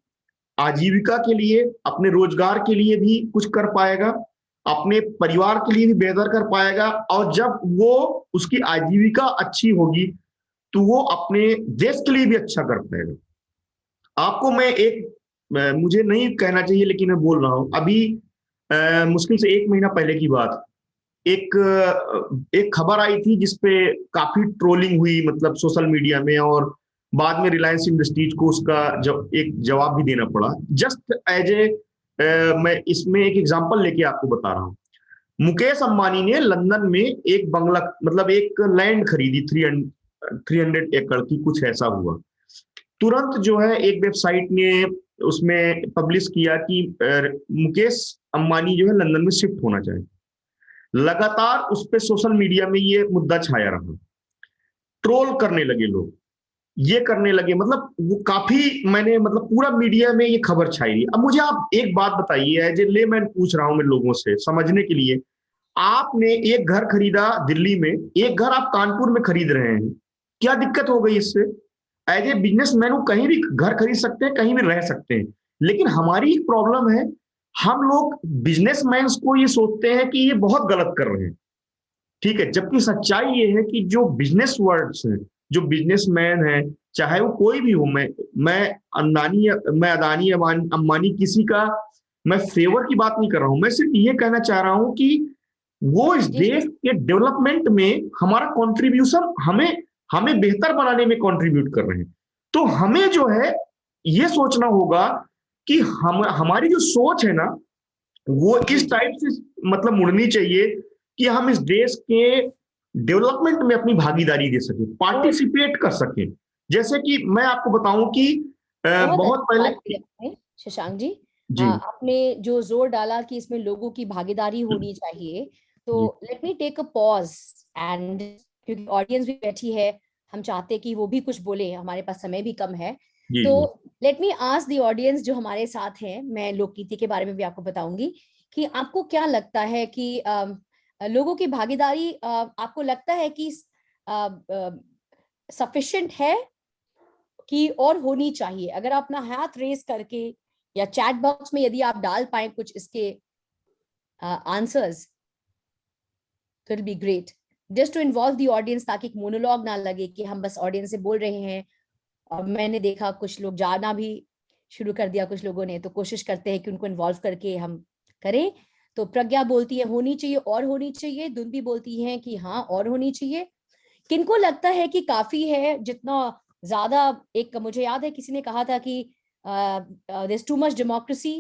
आजीविका के लिए, अपने रोजगार के लिए भी कुछ कर पाएगा, अपने परिवार के लिए भी बेहतर कर पाएगा, और जब वो उसकी आजीविका अच्छी होगी तो वो अपने देश के लिए भी अच्छा कर पाएगा। आपको मैं मुझे नहीं कहना चाहिए लेकिन मैं बोल रहा हूं, अभी मुश्किल से 1 महीना पहले की बात, एक खबर आई थी जिसपे काफी ट्रोलिंग हुई, मतलब सोशल मीडिया में, और बाद में रिलायंस इंडस्ट्रीज को उसका एक जवाब भी देना पड़ा। जस्ट एज ए मैं इसमें एक एग्जांपल लेके आपको बता रहा हूँ। मुकेश अंबानी ने लंदन में एक बंगला, मतलब एक लैंड खरीदी, 300 एकड़ की, कुछ ऐसा हुआ। तुरंत जो है एक वेबसाइट ने उसमें पब्लिश किया कि मुकेश अंबानी जो है लंदन में शिफ्ट होना चाहिए। लगातार उस पे सोशल मीडिया में ये मुद्दा छाया रहा, ट्रोल करने लगे लोग, ये करने लगे, मतलब वो काफी, मैंने मतलब पूरा मीडिया में ये खबर छाई रही। अब मुझे आप एक बात बताइए, एज ए लेमैन पूछ रहा हूं मैं लोगों से समझने के लिए, आपने एक घर खरीदा दिल्ली में, एक घर आप कानपुर में खरीद रहे हैं, क्या दिक्कत हो गई इससे? एज ए बिजनेसमैन वो कहीं भी घर खरीद सकते हैं, कहीं भी रह सकते हैं। लेकिन हमारी एक प्रॉब्लम है, हम लोग बिजनेसमैन को ये सोचते हैं कि ये बहुत गलत कर रहे हैं, ठीक है, जबकि सच्चाई ये है कि जो बिजनेस वर्ड्स हैं, जो बिजनेसमैन है, चाहे वो कोई भी हो, मैं अंदानी, मैं अदानी, अंबानी, किसी का मैं फेवर की बात नहीं कर रहा हूं, मैं सिर्फ ये कहना चाह रहा हूं कि वो इस जी देश के डेवलपमेंट में हमारा कंट्रीब्यूशन, हमें हमें बेहतर बनाने में कंट्रीब्यूट कर रहे हैं। तो हमें जो है ये सोचना होगा कि हम, हमारी जो सोच है ना वो जी इस जी टाइप से मतलब मुड़नी चाहिए कि हम इस देश के डेवलपमेंट में अपनी भागीदारी दे सकें, बहुत पार्टिसिपेट कर सकें। जैसे कि मैं आपको बताऊं कि बहुत बहुत अच्छी पहले। बात की आपने शशांक जी। जी आपने जो जोर डाला कि इसमें लोगों की भागीदारी होनी चाहिए, जी तो let me take a pause and, क्योंकि ऑडियंस भी बैठी है, हम चाहते कि वो भी कुछ बोले, हमारे पास समय भी कम है। जी तो जी let me ask the audience जो हमारे साथ हैं, मैं लोकनीति के बारे में भी आपको बताऊंगी कि आपको क्या लगता है कि लोगों की भागीदारी आपको लगता है कि सफिशिएंट है कि और होनी चाहिए? अगर आप अपना हाथ रेस करके या चैट बॉक्स में यदि आप डाल पाए कुछ इसके आंसर्स, तो it be great, just to involve the audience, ताकि एक मोनोलॉग ना लगे कि हम बस ऑडियंस से बोल रहे हैं। और मैंने देखा कुछ लोग जाना भी शुरू कर दिया, कुछ लोगों ने, तो कोशिश करते हैं कि उनको इन्वॉल्व करके हम करें। तो प्रज्ञा बोलती है होनी चाहिए और होनी चाहिए, दुंबी बोलती है कि हाँ और होनी चाहिए। किनको लगता है कि काफी है जितना ज्यादा? एक मुझे याद है किसी ने कहा था कि there is too much democracy.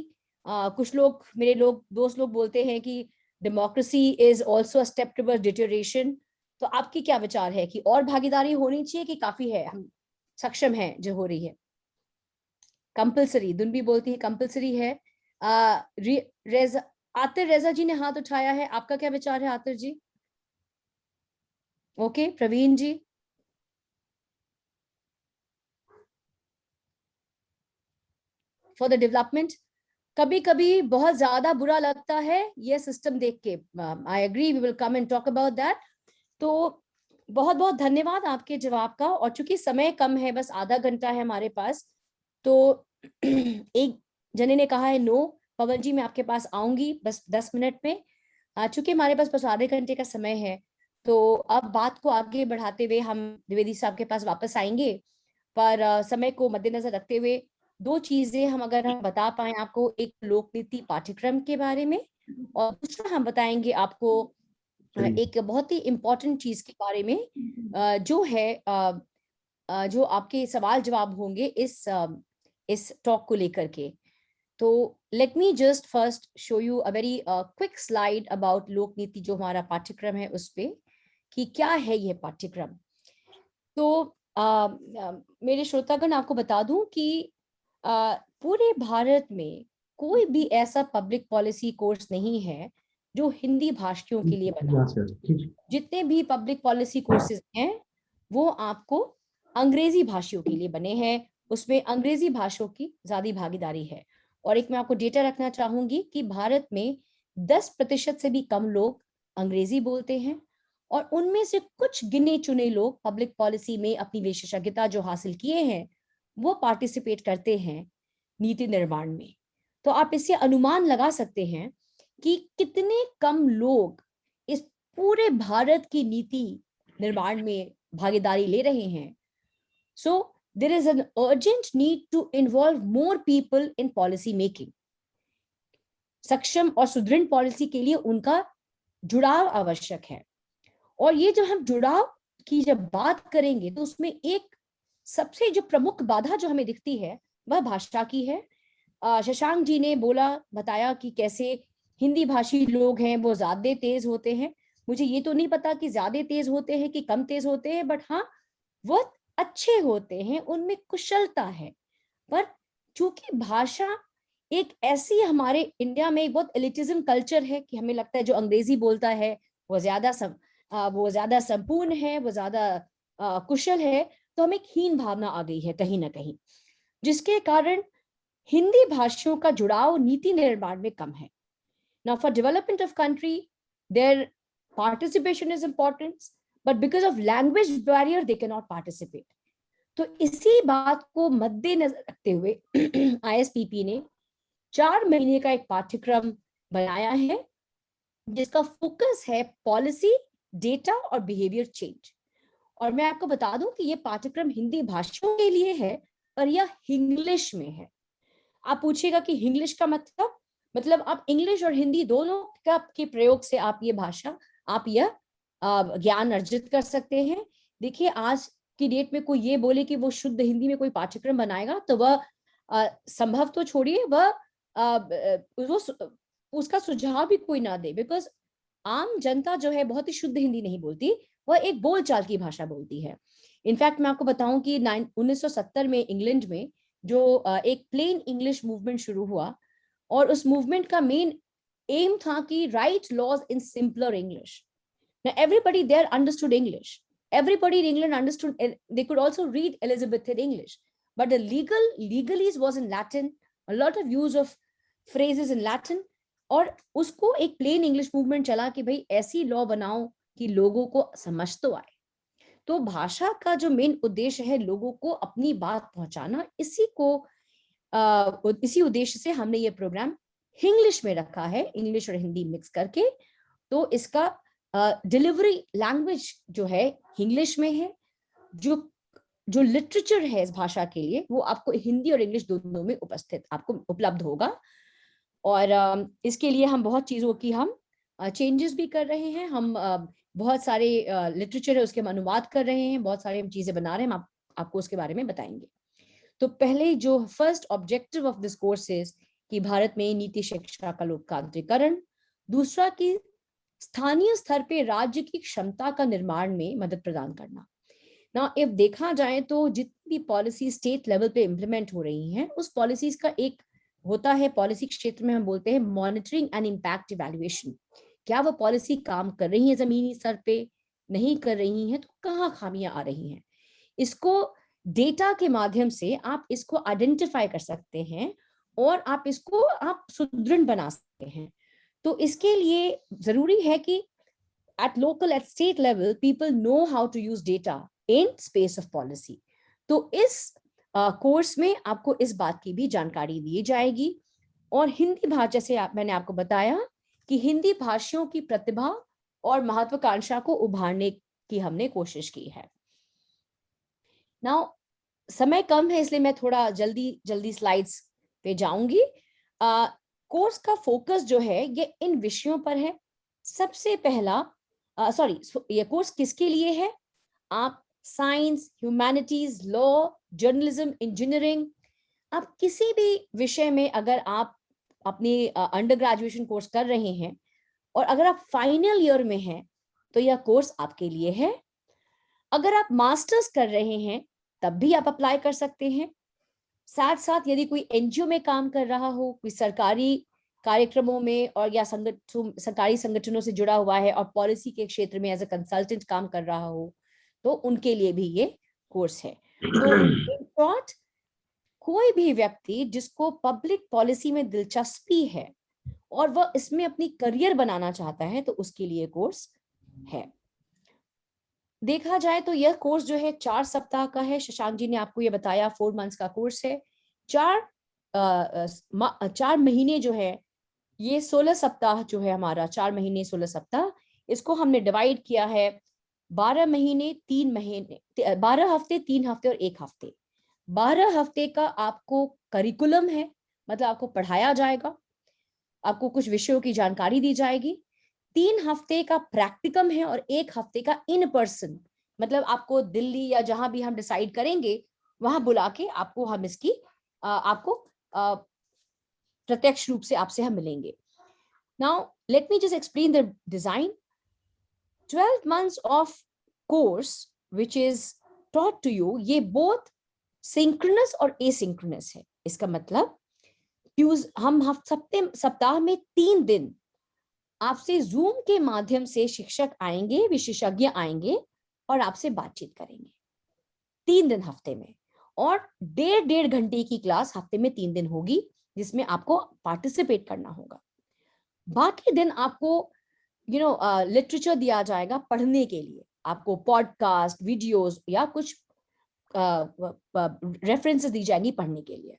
कुछ लोग, मेरे लोग, दोस्त लोग बोलते हैं कि democracy is also a step towards deterioration. तो आपकी क्या विचार है कि और भागीदारी होनी चाहिए कि काफी है, हम सक्षम हैं जो हो रही है? कंपलसरी, दुनबी बोलती है कंपलसरी है। रेजा, आतिर रेजा जी ने हाथ उठाया है, आपका क्या विचार है Aatir ji? Okay, Praveen ji. For the development, कभी कभी बहुत ज्यादा बुरा लगता है ये सिस्टम देख के। I agree, we will come and talk about that. तो बहुत बहुत धन्यवाद आपके जवाब का, और चूंकि समय कम है, बस आधा घंटा है हमारे पास, तो एक जने ने कहा है नो, पवन जी मैं आपके पास आऊंगी बस 10 मिनट में। चूंकि हमारे पास बस आधे घंटे का समय है, तो अब बात को आगे बढ़ाते हुए हम द्विवेदी साहब के पास वापस आएंगे। पर समय को मद्देनजर रखते हुए दो चीजें हम अगर हम बता पाए आपको, एक लोक नीति पाठ्यक्रम के बारे में, और दूसरा हम बताएंगे आपको चलिए। एक बहुत ही इम्पोर्टेंट चीज के बारे में, जो है जो आपके सवाल जवाब होंगे इस टॉक को लेकर के। तो let me just first show you a very quick slide about लोक नीति, जो हमारा पाठ्यक्रम है उस पे, कि क्या है ये पाठ्यक्रम। तो मेरे श्रोतागण, आपको बता दूं कि पूरे भारत में कोई भी ऐसा पब्लिक पॉलिसी कोर्स नहीं है जो हिंदी भाषियों के लिए बना हो। जितने भी पब्लिक पॉलिसी कोर्सेज हैं वो आपको अंग्रेजी भाषियों के लिए बने हैं, उसमें अंग्रेजी भाषियों की ज्यादा भागीदारी है। और एक मैं आपको डेटा रखना चाहूंगी कि भारत में 10% से भी कम लोग अंग्रेजी बोलते हैं, और उनमें से कुछ गिने चुने लोग पब्लिक पॉलिसी में अपनी विशेषज्ञता जो हासिल किए हैं वो पार्टिसिपेट करते हैं नीति निर्माण में। तो आप इससे अनुमान लगा सकते हैं कि कितने कम लोग इस पूरे भारत की नीति निर्माण में भागीदारी ले रहे हैं। So there is an urgent need to involve more people in policy making. सक्षम और सुदृढ़ पॉलिसी के लिए उनका जुड़ाव आवश्यक है। और ये जो हम जुड़ाव की जब बात करेंगे तो उसमें एक सबसे जो प्रमुख बाधा जो हमें दिखती है वह भाषा की है। शशांक जी ने बताया कि कैसे हिंदी भाषी लोग हैं वो ज्यादा तेज होते हैं। मुझे ये तो नहीं पता कि ज्यादा तेज होते हैं कि कम तेज होते हैं, बट हाँ वो अच्छे होते हैं, उनमें कुशलता है। पर चूंकि भाषा एक ऐसी, हमारे इंडिया में एक बहुत एलिटिज्म कल्चर है कि हमें लगता है जो अंग्रेजी बोलता है वो ज्यादा संपूर्ण है, वो ज्यादा कुशल है। तो हमें एक हीन भावना आ गई है कहीं ना कहीं, जिसके कारण हिंदी भाषियों का जुड़ाव नीति निर्माण में कम है। Now, for development of country, their participation is important, but because of language barrier, they cannot participate. तो इसी बात को मद्देनजर रखते हुए ISPP ने 4 महीने का एक पाठ्यक्रम बनाया है जिसका फोकस है पॉलिसी, डेटा और बिहेवियर चेंज। और मैं आपको बता दूं कि ये पाठ्यक्रम हिंदी भाषियों के लिए है और यह इंग्लिश में है। आप पूछेगा कि इंग्लिश का मतलब आप इंग्लिश और हिंदी दोनों का के प्रयोग से आप यह ज्ञान अर्जित कर सकते हैं। देखिए, आज की डेट में कोई ये बोले कि वो शुद्ध हिंदी में कोई पाठ्यक्रम बनाएगा तो वह संभव तो छोड़िए, वह उसका सुझाव भी कोई ना दे, बिकॉज आम जनता जो है बहुत ही शुद्ध हिंदी नहीं बोलती, वह एक बोलचाल की भाषा बोलती है। इनफैक्ट मैं आपको बताऊं कि 1970 में इंग्लैंड में जो एक प्लेन इंग्लिश मूवमेंट शुरू हुआ, और उस मूवमेंट का मेन एम था कि write laws in simpler English. Now everybody there understood English. Everybody in England understood, they could also read Elizabethan English. But the legalese was in Latin, a lot of use of phrases in Latin. और उसको एक plane English movement चला कि भाई ऐसी law बनाओ कि लोगों को समझ तो आए। तो भाषा का जो मेन उद्देश्य है लोगों को अपनी बात पहुंचाना, इसी उद्देश्य से हमने ये प्रोग्राम इंग्लिश में रखा है, इंग्लिश और हिंदी मिक्स करके। तो इसका डिलीवरी लैंग्वेज जो है इंग्लिश में है, जो लिटरेचर है इस भाषा के लिए वो आपको हिंदी और इंग्लिश दोनों में आपको उपलब्ध होगा। और इसके लिए हम बहुत चीजों की हम चेंजेस भी कर रहे हैं। हम बहुत सारे लिटरेचर है उसके हम अनुवाद कर रहे हैं, बहुत सारे हम चीजें बना रहे हैं, हम आपको उसके बारे में बताएंगे। तो पहले जो first objective of this course is कि भारत में नीति शिक्षा का लोकतांत्रिकरण, दूसरा कि स्थानीय स्तर पे राज्य की क्षमता का निर्माण में मदद प्रदान करना। ना इफ देखा जाए तो जितनी भी पॉलिसी स्टेट लेवल पे इम्प्लीमेंट हो रही हैं, उस पॉलिसीज का एक होता है, पॉलिसी क्षेत्र में हम बोलते हैं मॉनिटरिंग एंड इम्पैक्ट इवैल्यूएशन। क्या वो पॉलिसी काम कर रही है जमीनी स्तर पे, नहीं कर रही है तो कहाँ खामियां आ रही हैं। इसको डेटा के माध्यम से आप इसको आइडेंटिफाई कर सकते हैं और आप सुदृढ़ बना सकते हैं। तो इसके लिए जरूरी है कि at local, at state level, people know how to use data in space of policy. तो इस कोर्स में आपको इस बात की भी जानकारी दी जाएगी। और हिंदी भाषा, जैसे मैंने आपको बताया कि हिंदी भाषियों की प्रतिभा और महत्वाकांक्षा को उभारने की हमने कोशिश की है। नाउ समय कम है इसलिए मैं थोड़ा जल्दी स्लाइड्स पे जाऊंगी। कोर्स का फोकस जो है ये इन विषयों पर है। सबसे पहला ये कोर्स किसके लिए है? आप science, humanities, law, journalism, engineering, आप किसी भी विषय में अगर आप अपनी अंडर ग्रेजुएशन कोर्स कर रहे हैं और अगर आप फाइनल ईयर में हैं तो यह कोर्स आपके लिए है। अगर आप मास्टर्स कर रहे हैं तब भी आप अप्लाई कर सकते हैं। साथ साथ यदि कोई एनजीओ में काम कर रहा हो, कोई सरकारी कार्यक्रमों में और या सरकारी संगठनों से जुड़ा हुआ है और पॉलिसी के क्षेत्र में एज अ कंसल्टेंट काम कर रहा हो, तो उनके लिए भी ये कोर्स है। तो इन शॉर्ट, कोई भी व्यक्ति जिसको पब्लिक पॉलिसी में दिलचस्पी है और वह इसमें अपनी करियर बनाना चाहता है तो उसके लिए कोर्स है। देखा जाए तो यह कोर्स जो है 4 सप्ताह का है। शशांक जी ने आपको ये बताया 4 मंथ्स का कोर्स है। 4 महीने जो है, ये 16 सप्ताह जो है हमारा, 4 महीने 16 सप्ताह, इसको हमने डिवाइड किया है 12 महीने 3 महीने, 12 हफ्ते 3 हफ्ते और 1 हफ्ते। 12 हफ्ते का आपको करिकुलम है, मतलब आपको पढ़ाया जाएगा, आपको कुछ विषयों की जानकारी दी जाएगी। 3 हफ्ते का प्रैक्टिकम है और 1 हफ्ते का इन पर्सन, मतलब आपको दिल्ली या जहां भी हम डिसाइड करेंगे वहां बुला के आपको हम इसकी आपको प्रत्यक्ष रूप से आपसे हम मिलेंगे। Now let me just explain the design. 12 months of course which is taught to you, ये both synchronous और asynchronous है। इसका मतलब हम सप्ताह में 3 दिन आपसे जूम के माध्यम से शिक्षक आएंगे, विशेषज्ञ आएंगे और आपसे बातचीत करेंगे 3 दिन हफ्ते में। और 1.5 घंटे की क्लास हफ्ते में 3 दिन होगी जिसमें आपको पार्टिसिपेट करना होगा। बाकी दिन आपको लिटरेचर दिया जाएगा पढ़ने के लिए, आपको पॉडकास्ट, वीडियोस या कुछ रेफरेंसेस दी जाएंगी पढ़ने के लिए।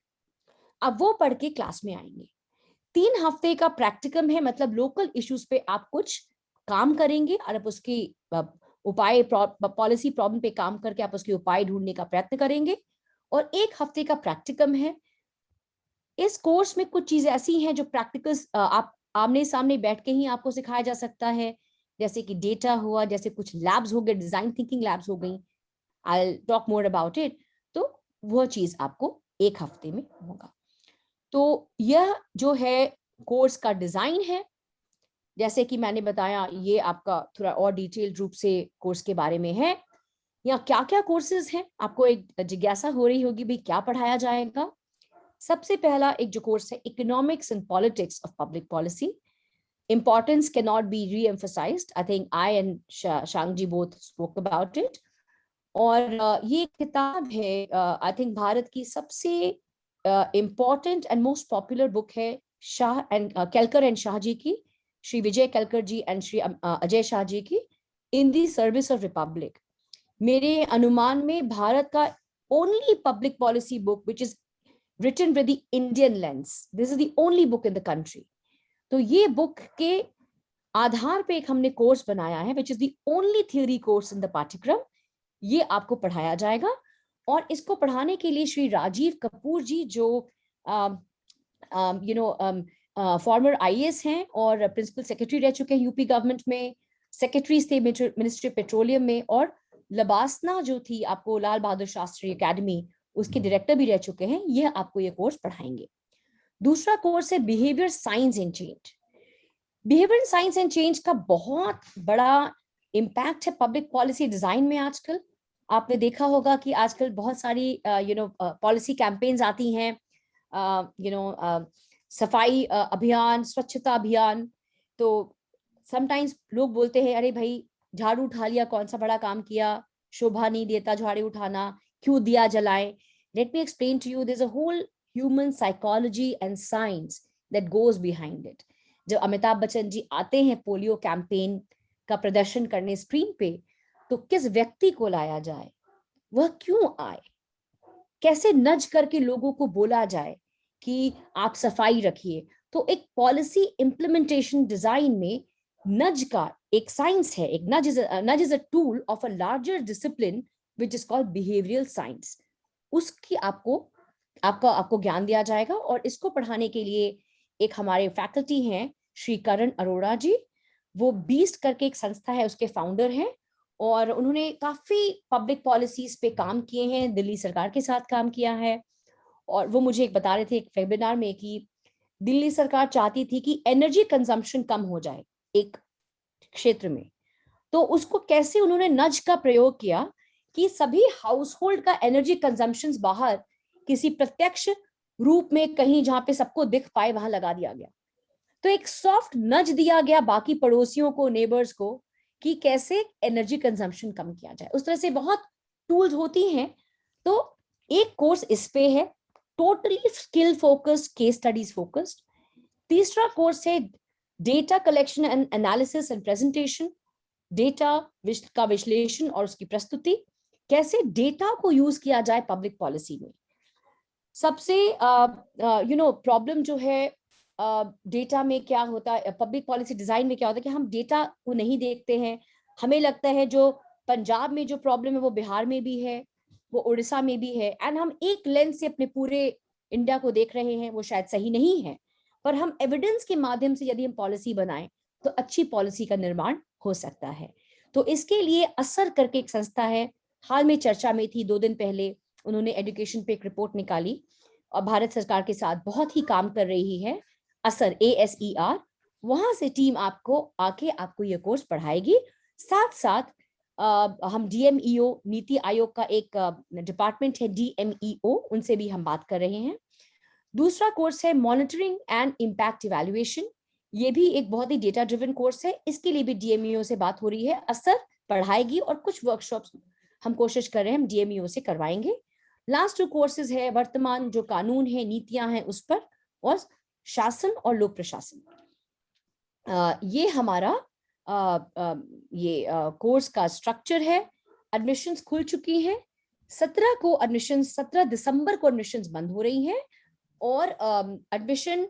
अब वो पढ़ के क्लास में आएंगे। 3 हफ्ते का प्रैक्टिकम है, मतलब लोकल इश्यूज पे आप कुछ काम करेंगे और आप उसकी उपाय, पॉलिसी प्रॉब्लम पे काम करके आप उसके उपाय ढूंढने का प्रयत्न करेंगे। और 1 हफ्ते का प्रैक्टिकम है। इस कोर्स में कुछ चीजें ऐसी हैं जो प्रैक्टिकल्स आप आमने सामने बैठ के ही आपको सिखाया जा सकता है, जैसे कि डेटा हुआ, जैसे कुछ लैब्स हो गए, डिजाइन थिंकिंग लैब्स हो गई। I talk more about it. तो वह चीज आपको 1 हफ्ते में होगा। तो यह जो है कोर्स का डिजाइन है। जैसे कि मैंने बताया, ये आपका थोड़ा और डिटेल्ड रूप से कोर्स के बारे में है। यहाँ क्या क्या कोर्सेज हैं, आपको एक जिज्ञासा हो रही होगी भी क्या पढ़ाया जाएगा। सबसे पहला एक जो कोर्स है, economics and politics of public policy. Importance cannot be re-emphasized. I think I and Shangji both spoke about it. और ये किताब है आई थिंक भारत की सबसे important and most popular book है शाह एंड केलकर एंड शाह जी की, श्री विजय केलकर जी एंड श्री अजय शाह जी की, इन दी सर्विस ऑफ रिपब्लिक। मेरे अनुमान में भारत का only public policy book which is written with the Indian lens. This is the only book in the country. तो ये बुक के आधार पे एक हमने कोर्स बनाया है which is the only theory course in the पाठ्यक्रम। ये आपको पढ़ाया जाएगा। और इसको पढ़ाने के लिए श्री राजीव कपूर जी, जो फॉर्मर IAS हैं और प्रिंसिपल सेक्रेटरी रह चुके हैं यूपी गवर्नमेंट में, सेक्रेटरी थे मिनिस्ट्री ऑफ पेट्रोलियम में, और लबासना जो थी आपको लाल बहादुर शास्त्री एकेडमी, उसके डायरेक्टर भी रह चुके हैं, यह आपको ये कोर्स पढ़ाएंगे। दूसरा कोर्स है behaviour science and change. Behaviour science and change का बहुत बड़ा इम्पैक्ट है पब्लिक पॉलिसी डिजाइन में। आजकल आपने देखा होगा कि आजकल बहुत सारी पॉलिसी कैंपेन्स आती हैं, सफाई अभियान, स्वच्छता अभियान। तो समटाइम्स लोग बोलते हैं, अरे भाई झाड़ू उठा लिया, कौन सा बड़ा काम किया, शोभा नहीं देता झाड़ू उठाना, क्यों दिया जलाएं। Let me explain to you, there's a whole human psychology and science that goes behind it. जब अमिताभ बच्चन जी आते हैं पोलियो कैंपेन का प्रदर्शन करने स्क्रीन पे, तो किस व्यक्ति को लाया जाए, वह क्यों आए, कैसे नज करके लोगों को बोला जाए कि आप सफाई रखिए। तो एक पॉलिसी इंप्लीमेंटेशन डिजाइन में नज का एक साइंस है। एक नज is a tool of a larger discipline which is called behavioural science. उसकी आपको ज्ञान दिया जाएगा। और इसको पढ़ाने के लिए एक हमारे फैकल्टी हैं श्री करण अरोड़ा जी, वो बीस्ट करके एक संस्था है, उसके फाउंडर हैं, और उन्होंने काफी पब्लिक पॉलिसीज पे काम किए हैं, दिल्ली सरकार के साथ काम किया है। और वो मुझे एक बता रहे थे एक वेबिनार में कि दिल्ली सरकार चाहती थी कि एनर्जी कंजम्पशन कम हो जाए एक क्षेत्र में, तो उसको कैसे उन्होंने नज का प्रयोग किया कि सभी हाउस होल्ड का एनर्जी कंजम्पशन बाहर किसी प्रत्यक्ष रूप में कहीं जहां पे सबको दिख पाए वहां लगा दिया गया। तो एक सॉफ्ट नज दिया गया बाकी पड़ोसियों को, नेबर्स को, कि कैसे एनर्जी कंजम्पशन कम किया जाए। उस तरह से बहुत टूल्स होती हैं। तो एक कोर्स इस पे है, totally skill focused, case studies focused. तीसरा कोर्स है data collection and analysis and presentation, data का विश्लेषण और उसकी प्रस्तुति, कैसे डेटा को यूज किया जाए पब्लिक पॉलिसी में। सबसे प्रॉब्लम जो है डेटा में क्या होता है, पब्लिक पॉलिसी डिजाइन में क्या होता है कि हम डेटा को नहीं देखते हैं। हमें लगता है जो पंजाब में जो प्रॉब्लम है वो बिहार में भी है, वो उड़ीसा में भी है, एंड हम एक लेंस से अपने पूरे इंडिया को देख रहे हैं। वो शायद सही नहीं है, पर हम एविडेंस के माध्यम से यदि हम पॉलिसी बनाएं तो अच्छी पॉलिसी का निर्माण हो सकता है। तो इसके लिए असर करके एक संस्था है, हाल में चर्चा में थी 2 दिन पहले, उन्होंने एजुकेशन पे एक रिपोर्ट निकाली और भारत सरकार के साथ बहुत ही काम कर रही है, असर, ASER। वहां से टीम आपको आके आपको ये कोर्स पढ़ाएगी। साथ साथ हम DMEO, नीति आयोग का एक डिपार्टमेंट है DMEO, उनसे भी हम बात कर रहे हैं। दूसरा कोर्स है मॉनिटरिंग एंड इम्पैक्ट इवैल्यूएशन। ये भी एक बहुत ही डेटा ड्रिवन कोर्स है। इसके लिए भी DMEO से बात हो रही है, असर पढ़ाएगी और कुछ वर्कशॉप्स हम कोशिश कर रहे हैं हम DMEO से करवाएंगे। लास्ट 2 कोर्सेज है वर्तमान जो कानून है, नीतियां हैं उस पर, और शासन और लोक प्रशासन। ये हमारा ये कोर्स का स्ट्रक्चर है। एडमिशंस खुल चुकी हैं। 17 दिसंबर को एडमिशंस बंद हो रही हैं। और एडमिशन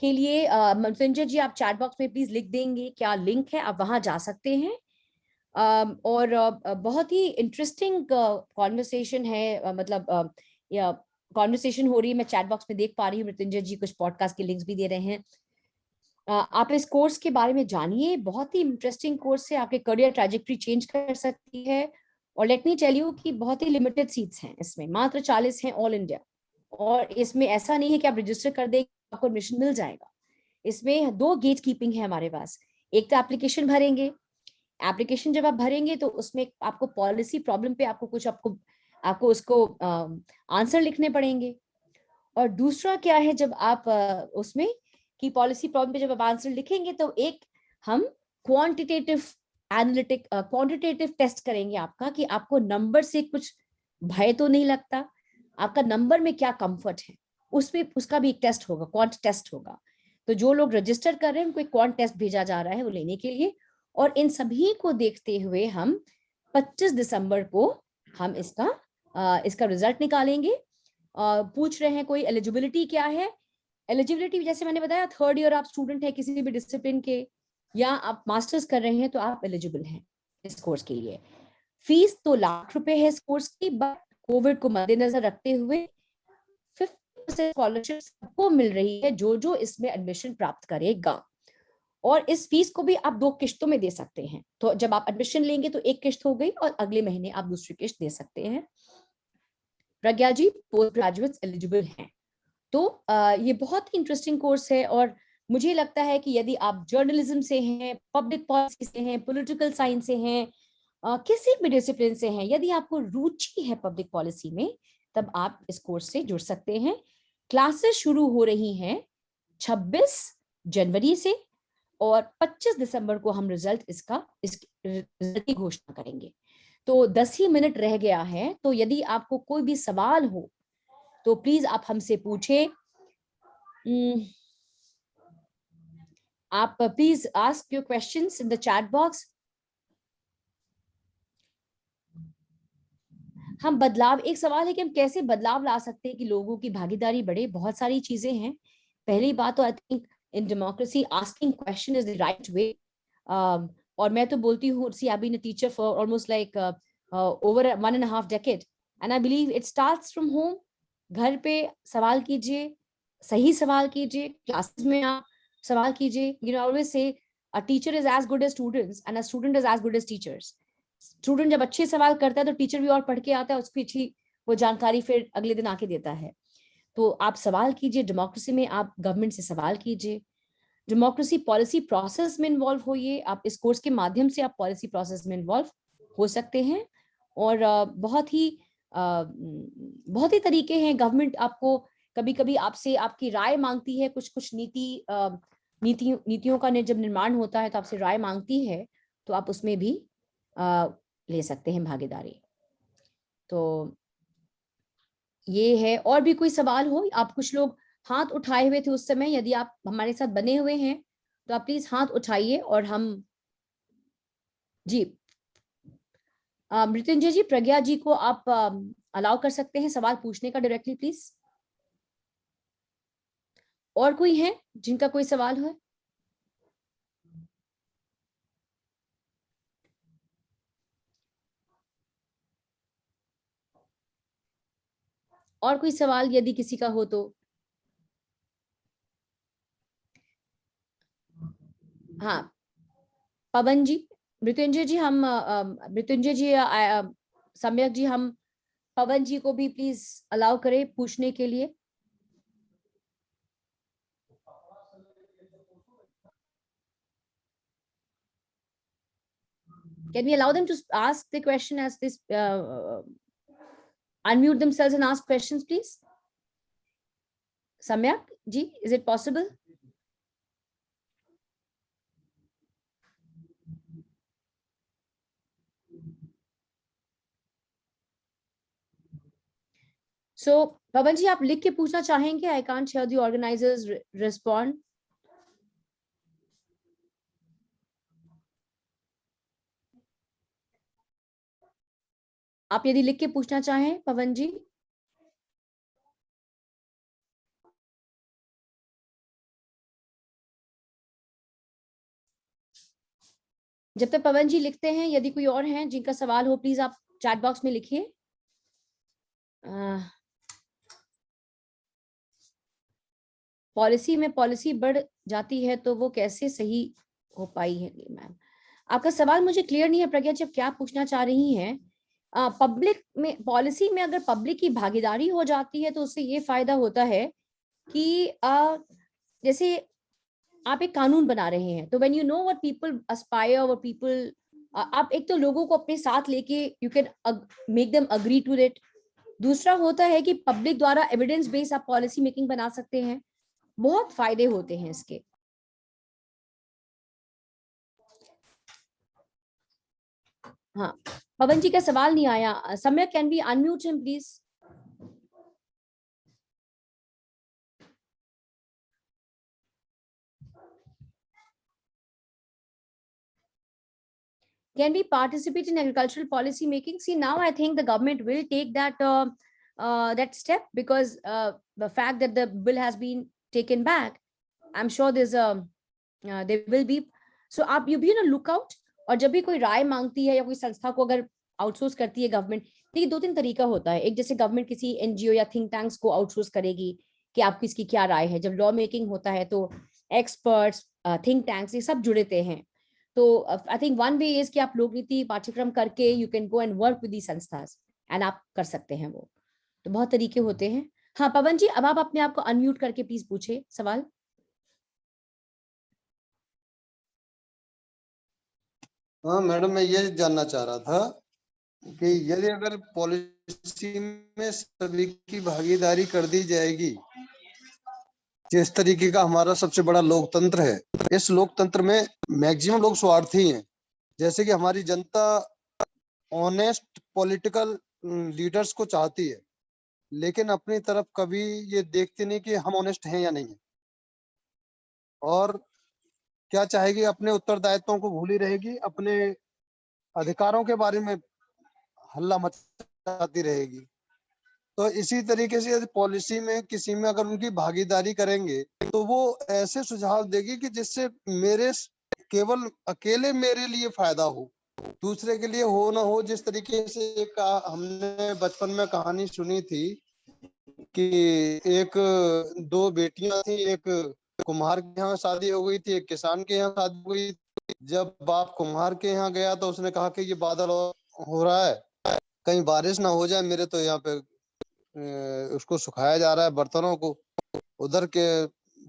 के लिए मृत्युंजय जी आप चैट बॉक्स में प्लीज लिख देंगे क्या लिंक है, आप वहां जा सकते हैं। और बहुत ही इंटरेस्टिंग कॉन्वर्सेशन है, मतलब या कॉन्वर्सेशन हो रही है, मैं चैट बॉक्स में देख पा रही हूँ। मृत्युंजय जी कुछ पॉडकास्ट के लिंक्स भी दे रहे हैं। आप इस कोर्स के बारे में जानिए, बहुत ही इंटरेस्टिंग कोर्स है, आपके करियर ट्रैजेक्टरी चेंज कर सकती है। और लेट मी टेल यू कि बहुत ही लिमिटेड सीट्स हैं इसमें, मात्र 40 हैं ऑल इंडिया। और इसमें ऐसा नहीं है कि आप रजिस्टर कर दें आपको एडमिशन मिल जाएगा। इसमें 2 गेट कीपिंग है हमारे पास। एक तो एप्लीकेशन भरेंगे, एप्लीकेशन जब आप भरेंगे तो उसमें आपको पॉलिसी प्रॉब्लम पे आपको उसको आंसर लिखने पड़ेंगे। और दूसरा क्या है, जब आप उसमें कि पॉलिसी प्रॉब्लम पे जब आप आंसर लिखेंगे तो एक हम क्वांटिटेटिव टेस्ट करेंगे आपका, कि आपको नंबर से कुछ भय तो नहीं लगता, आपका नंबर में क्या कंफर्ट है, उसका भी एक टेस्ट होगा, क्वांट टेस्ट होगा। तो जो लोग रजिस्टर कर रहे हैं उनको एक क्वांट टेस्ट भेजा जा रहा है वो लेने के लिए। और इन सभी को देखते हुए हम 25 दिसंबर को हम इसका रिजल्ट निकालेंगे। पूछ रहे हैं कोई एलिजिबिलिटी क्या है। एलिजिबिलिटी जैसे मैंने बताया, 3rd ईयर आप स्टूडेंट है किसी भी डिसिप्लिन के, या आप मास्टर्स कर रहे हैं तो आप एलिजिबल हैं इस कोर्स के लिए। फीस तो ₹1,00,000 है इस कोर्स की, बट कोविड को मद्देनजर रखते हुए 50% स्कॉलरशिप सबको मिल रही है जो जो इसमें एडमिशन प्राप्त करेगा। और इस फीस को भी आप 2 किश्तों में दे सकते हैं। तो जब आप एडमिशन लेंगे तो एक किश्त हो गई और अगले महीने आप दूसरी किश्त दे सकते हैं। प्रज्ञा जी पोस्ट ग्रेजुएट्स एलिजिबल हैं। तो ये बहुत ही इंटरेस्टिंग कोर्स है। और मुझे लगता है कि यदि आप जर्नलिज्म से हैं, पब्लिक पॉलिसी से हैं, पॉलिटिकल साइंस से हैं, किसी भी डिसिप्लिन से हैं, यदि आपको रुचि है पब्लिक पॉलिसी में, तब आप इस कोर्स से जुड़ सकते हैं। क्लासेस शुरू हो रही हैं 26 जनवरी से, और 25 दिसंबर को हम इस रिजल्ट की घोषणा करेंगे। तो 10 ही मिनट रह गया है। तो यदि आपको कोई भी सवाल हो तो प्लीज आप हमसे पूछें। आप please ask your questions in the chat box. हम बदलाव, एक सवाल है कि हम कैसे बदलाव ला सकते हैं कि लोगों की भागीदारी बढ़े। बहुत सारी चीजें हैं। पहली बात तो I think in democracy asking question is the right way. और मैं तो बोलती हूँ, see I been a teacher for almost like over 1.5 decade, and I believe it starts from home. घर पे सवाल कीजिए, सही सवाल कीजिए, क्लासेस में आप सवाल कीजिए। You know always say a teacher is as good as students and a student is as good as teachers. Student जब अच्छे सवाल करता है तो टीचर भी और पढ़ के आता है, उसकी अच्छी वो जानकारी फिर अगले दिन आके देता है। तो आप सवाल कीजिए, डेमोक्रेसी में आप गवर्नमेंट से सवाल कीजिए, डेमोक्रेसी पॉलिसी प्रोसेस में इन्वॉल्व होइए। आप इस कोर्स के माध्यम से आप पॉलिसी प्रोसेस में इन्वॉल्व हो सकते हैं। और बहुत ही तरीके हैं। गवर्नमेंट आपको कभी कभी आपसे आपकी राय मांगती है, कुछ कुछ नीतियों का जब निर्माण होता है तो आपसे राय मांगती है, तो आप उसमें भी ले सकते हैं भागीदारी। तो ये है। और भी कोई सवाल हो? आप कुछ लोग हाथ उठाए हुए थे उस समय, यदि आप हमारे साथ बने हुए हैं तो आप प्लीज हाथ उठाइए और हम जी मृत्युंजय जी, प्रज्ञा जी को आप अलाउ कर सकते हैं सवाल पूछने का डायरेक्टली प्लीज। और कोई है जिनका कोई सवाल है? और कोई सवाल यदि किसी का हो तो? हाँ, पवन जी, मृत्युंजय जी, हम मृत्युंजय जी, सम्यक जी, हम पवन जी को भी प्लीज अलाउ करें पूछने के लिए। Can we allow them to ask the question as this, unmute themselves and ask questions, please? Samyak ji, is it possible? So, Pavan ji, आप लिख के पूछना चाहेंगे? I can't hear the organizers respond. आप यदि लिख के पूछना चाहें, पवन जी। जब तक पवन जी लिखते हैं, यदि कोई और हैं जिनका सवाल हो, प्लीज आप चैट बॉक्स में लिखिए। पॉलिसी में पॉलिसी बढ़ जाती है तो वो कैसे सही हो पाई है? मैम, आपका सवाल मुझे क्लियर नहीं है प्रज्ञा जी, आप क्या पूछना चाह रही हैं? पब्लिक में पॉलिसी में अगर पब्लिक की भागीदारी हो जाती है तो उससे ये फायदा होता है कि जैसे आप एक कानून बना रहे हैं, तो when you know what people aspire, what people, आप एक तो लोगों को अपने साथ लेके you can make them agree to it. दूसरा होता है कि पब्लिक द्वारा एविडेंस बेस्ड आप पॉलिसी मेकिंग बना सकते हैं। बहुत फायदे होते हैं इसके। हाँ, पवन जी का सवाल नहीं आया। समय, can be unmute him please? Can we participate in agricultural policy making? See, now I think the government will take that step, because the fact that the bill has been taken back, I'm sure there will be. So आप you be on a lookout। और जब भी कोई राय मांगती है या कोई संस्था को अगर आउटसोर्स करती है गवर्नमेंट, तो ये दो तीन तरीका होता है। एक, जैसे गवर्नमेंट किसी एनजीओ या थिंक टैंक्स को आउटसोर्स करेगी कि आपकी इसकी क्या राय है। जब लॉ मेकिंग होता है तो एक्सपर्ट्स, थिंक टैंक्स, ये सब जुड़ते हैं। तो I think one way is कि आप लोक नीति पाठ्यक्रम करके you can go and work with the संस्थास, एंड आप कर सकते हैं वो। तो बहुत तरीके होते हैं। हाँ पवन जी, अब आप अपने आप को अनम्यूट करके प्लीज पूछे सवाल। हाँ मैडम, मैं ये जानना चाह रहा था कि यदि अगर पॉलिसी में सभी की भागीदारी कर दी जाएगी, जिस तरीके का हमारा सबसे बड़ा लोकतंत्र है, इस लोकतंत्र में मैक्सिमम लोग स्वार्थी हैं। जैसे कि हमारी जनता ऑनेस्ट पॉलिटिकल लीडर्स को चाहती है, लेकिन अपनी तरफ कभी ये देखते नहीं कि हम ऑनेस्ट हैं या नहीं है, और क्या चाहेगी, अपने उत्तरदायित्वों को भूली रहेगी, अपने अधिकारों के बारे में हल्ला मचाती रहेगी। तो इसी तरीके से यदि पॉलिसी में किसी में अगर उनकी भागीदारी करेंगे तो वो ऐसे सुझाव देगी कि जिससे मेरे केवल अकेले मेरे लिए फायदा हो, दूसरे के लिए हो ना हो। जिस तरीके से एक हमने बचपन में कहानी सुनी थी कि एक दो बेटियां थी, एक कुम्हार के यहाँ शादी हो गई थी, एक किसान के यहाँ शादी हो गई। जब बाप कुम्हार के यहाँ गया तो उसने कहा कि ये बादल हो रहा है, कहीं बारिश ना हो जाए, मेरे तो यहाँ पे उसको सुखाया जा रहा है बर्तनों को। उधर के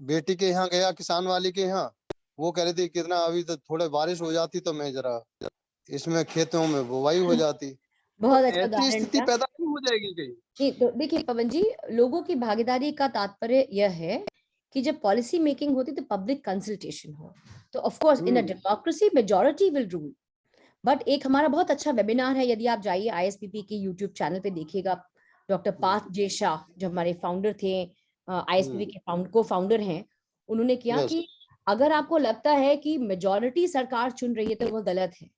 बेटी के यहाँ गया, किसान वाली के यहाँ, वो कह रही थी कितना अभी तो थोड़े बारिश हो जाती तो मैं जरा इसमें खेतों में बुवाई हो जाती। तो बहुत अच्छा ऐसी उदाहरण स्थिति दिया। पैदा नहीं हो जाएगी कहीं? नहीं तो देखिए पवन जी, लोगों की भागीदारी का तात्पर्य यह है कि जब पॉलिसी मेकिंग होती तो पब्लिक कंसल्टेशन हो। तो of course in a democracy majority will rule. But एक हमारा बहुत अच्छा वेबिनार है, यदि आप जाइए आईएसपीपी के यूट्यूब चैनल पे देखिएगा, डॉक्टर पार्थ जे शाह जो हमारे फाउंडर थे, आईएसपीपी के को फाउंडर हैं, उन्होंने किया यस कि अगर आपको लगता है कि मेजॉरिटी सरकार चुन रही है तो वह गलत है।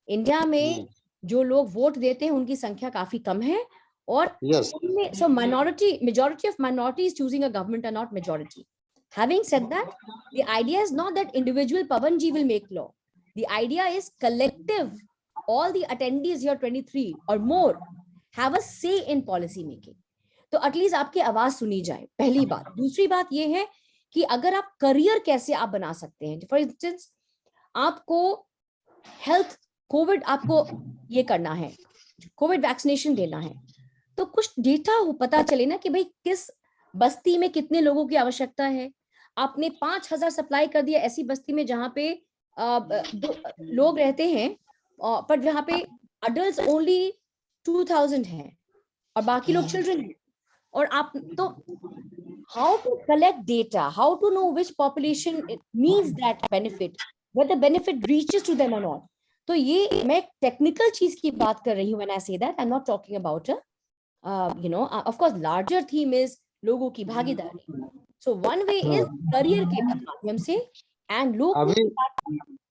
इंडिया में जो लोग वोट देते हैं उनकी संख्या काफी कम है, और yes so majority of minorities choosing a government are not majority. Having said that, the idea is not that individual Pavan ji will make law. The idea is collective. All the attendees here, 23 or more, have a say in policy making. तो at least आपकी आवाज सुनी जाए, पहली बात। दूसरी बात ये है कि अगर आप करियर कैसे आप बना सकते हैं, फॉर इंस्टेंस आपको हेल्थ कोविड आपको ये करना है, कोविड वैक्सीनेशन देना है, तो कुछ डेटा हो पता चले ना कि भाई किस बस्ती में कितने लोगों की आवश्यकता है। आपने 5,000 सप्लाई कर दिया ऐसी बस्ती में जहां पे लोग रहते हैं, पर जहां पे अडल्ट ओनली 2,000 हैं और बाकी लोग चिल्ड्रन हैं, और आप तो how to collect data, how to know which population needs that benefit, whether the benefit reaches to them or not. तो ये मैं टेक्निकल चीज की बात कर रही हूँ when I say that. I'm not talking about a of course larger theme is लोगों की भागीदारी. So one way is career के माध्यम से and लोग अभी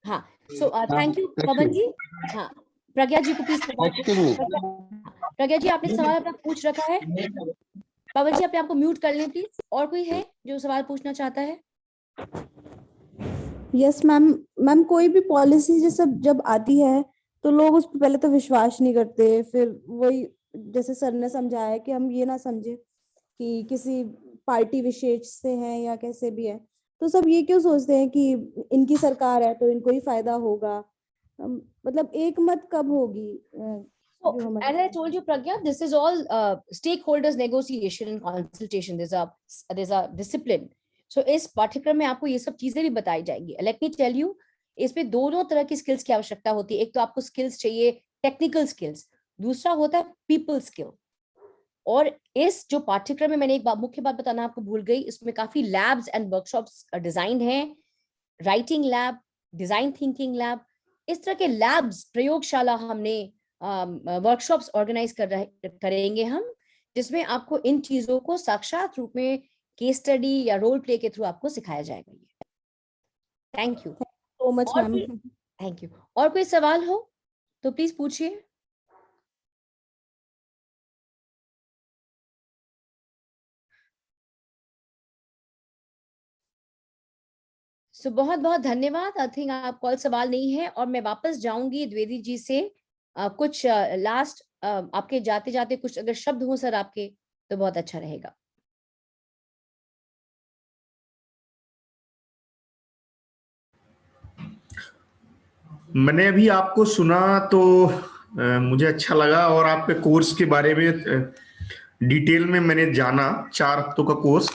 हाँ. So thank you पवन जी. हाँ, प्रज्ञा जी को प्लीज प्रज्ञा जी आपने सवाल अपना पूछ रखा है, पवन जी अपने आपको म्यूट कर लें प्लीज। और कोई है जो सवाल पूछना चाहता है? यस मैम कोई भी पॉलिसी जब आती है तो लोग उस पर पहले तो विश्वास नहीं करते, फिर वही जैसे सर ने समझाया कि हम ये ना समझे कि किसी पार्टी विशेष से हैं या कैसे भी है, तो सब ये क्यों सोचते हैं कि इनकी सरकार है तो इनको ही फायदा होगा। मतलब एक मत कब होगी? So, as I told you, Pragya, this is all stakeholders negotiation and consultation. There's a discipline. So इस पाठ्यक्रम में आपको ये सब चीजें भी बताई जाएंगी। Let me tell you, इसमें दोनों तरह की स्किल्स की आवश्यकता होती है। एक तो आपको स्किल्स चाहिए टेक्निकल स्किल्स, दूसरा होता है पीपल स्किल। और इस जो पाठ्यक्रम में मैंने एक मुख्य बात बताना आपको भूल गई, इसमें काफी लैब्स एंड वर्कशॉप्स डिजाइन हैं, writing lab, design thinking lab, इस तरह के लैब्स, प्रयोगशाला हमने वर्कशॉप्स ऑर्गेनाइज करेंगे हम, जिसमें आपको इन चीजों को साक्षात रूप में केस स्टडी या रोल प्ले के थ्रू आपको सिखाया जाएगा। ये thank you so much ma'am. Thank you. और कोई सवाल हो तो प्लीज पूछिए। सो बहुत बहुत धन्यवाद। आई थिंक आप कॉल सवाल नहीं है, और मैं वापस जाऊंगी द्विवेदी जी से कुछ लास्ट आपके जाते जाते कुछ अगर शब्द हो सर आपके तो बहुत अच्छा रहेगा। मैंने अभी आपको सुना तो मुझे अच्छा लगा, और आपके कोर्स के बारे में डिटेल में मैंने जाना। 4 हफ्तों का कोर्स,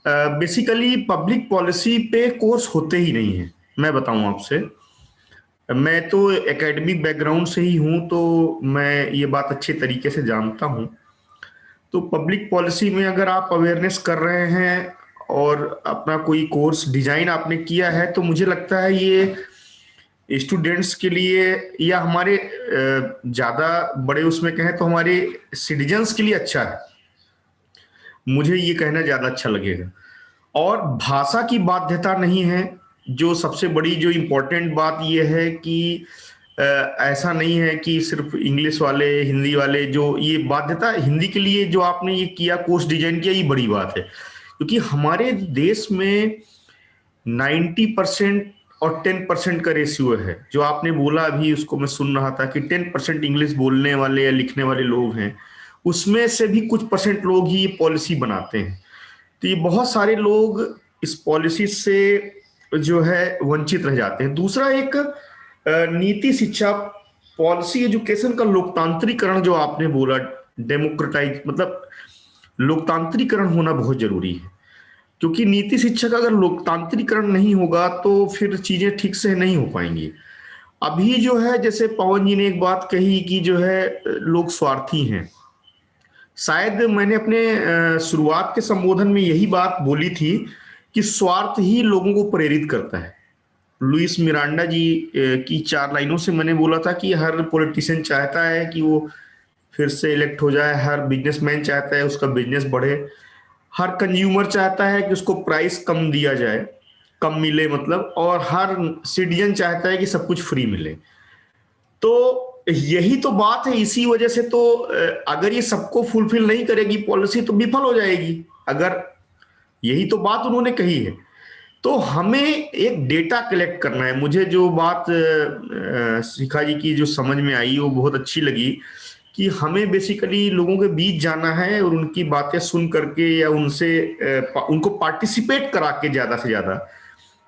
बेसिकली पब्लिक पॉलिसी पे कोर्स होते ही नहीं है। मैं बताऊं आपसे, मैं तो एकेडमिक बैकग्राउंड से ही हूं, तो मैं ये बात अच्छे तरीके से जानता हूं। तो पब्लिक पॉलिसी में अगर आप अवेयरनेस कर रहे हैं और अपना कोई कोर्स डिजाइन आपने किया है, तो मुझे लगता है ये स्टूडेंट्स के लिए या हमारे ज्यादा बड़े उसमें कहें तो हमारे सिटीजन्स के लिए अच्छा है। मुझे ये कहना ज्यादा अच्छा लगेगा। और भाषा की बाध्यता नहीं है। जो सबसे बड़ी जो इम्पोर्टेंट बात ये है कि ऐसा नहीं है कि सिर्फ इंग्लिश वाले, हिंदी वाले, जो ये बाध्यता हिंदी के लिए जो आपने ये किया, कोर्स डिजाइन किया, ये बड़ी बात है। क्योंकि हमारे देश में 90% और 10% का रेशियो है। जो आपने बोला अभी, उसको मैं सुन रहा था कि 10% इंग्लिश बोलने वाले या लिखने वाले लोग हैं, उसमें से भी कुछ परसेंट लोग ही ये पॉलिसी बनाते हैं। तो ये बहुत सारे लोग इस पॉलिसी से जो है वंचित रह जाते हैं। दूसरा, एक नीति शिक्षा, पॉलिसी एजुकेशन का लोकतांत्रिकरण जो आपने बोला, डेमोक्रेटाइज, मतलब लोकतांत्रिकरण होना बहुत जरूरी है, क्योंकि नीति शिक्षा का अगर लोकतांत्रिकरण नहीं होगा तो फिर चीजें ठीक से नहीं हो पाएंगी। अभी जो है, जैसे पवन जी ने एक बात कही कि जो है लोग स्वार्थी हैं। शायद मैंने अपने शुरुआत के संबोधन में यही बात बोली थी कि स्वार्थ ही लोगों को प्रेरित करता है। लुइस मिरांडा जी की 4 लाइनों से मैंने बोला था कि हर पॉलिटिशियन चाहता है कि वो फिर से इलेक्ट हो जाए, हर बिजनेसमैन चाहता है उसका बिजनेस बढ़े, हर कंज्यूमर चाहता है कि उसको प्राइस कम दिया जाए, कम मिले मतलब, और हर सिटीजन चाहता है कि सब कुछ फ्री मिले। तो यही तो बात है, इसी वजह से तो अगर ये सबको फुलफिल नहीं करेगी पॉलिसी तो विफल हो जाएगी। अगर यही तो बात उन्होंने कही है, तो हमें एक डेटा कलेक्ट करना है। मुझे जो बात शिखा जी की जो समझ में आई वो बहुत अच्छी लगी कि हमें बेसिकली लोगों के बीच जाना है और उनकी बातें सुन करके या उनसे उनको पार्टिसिपेट करा के ज्यादा से ज्यादा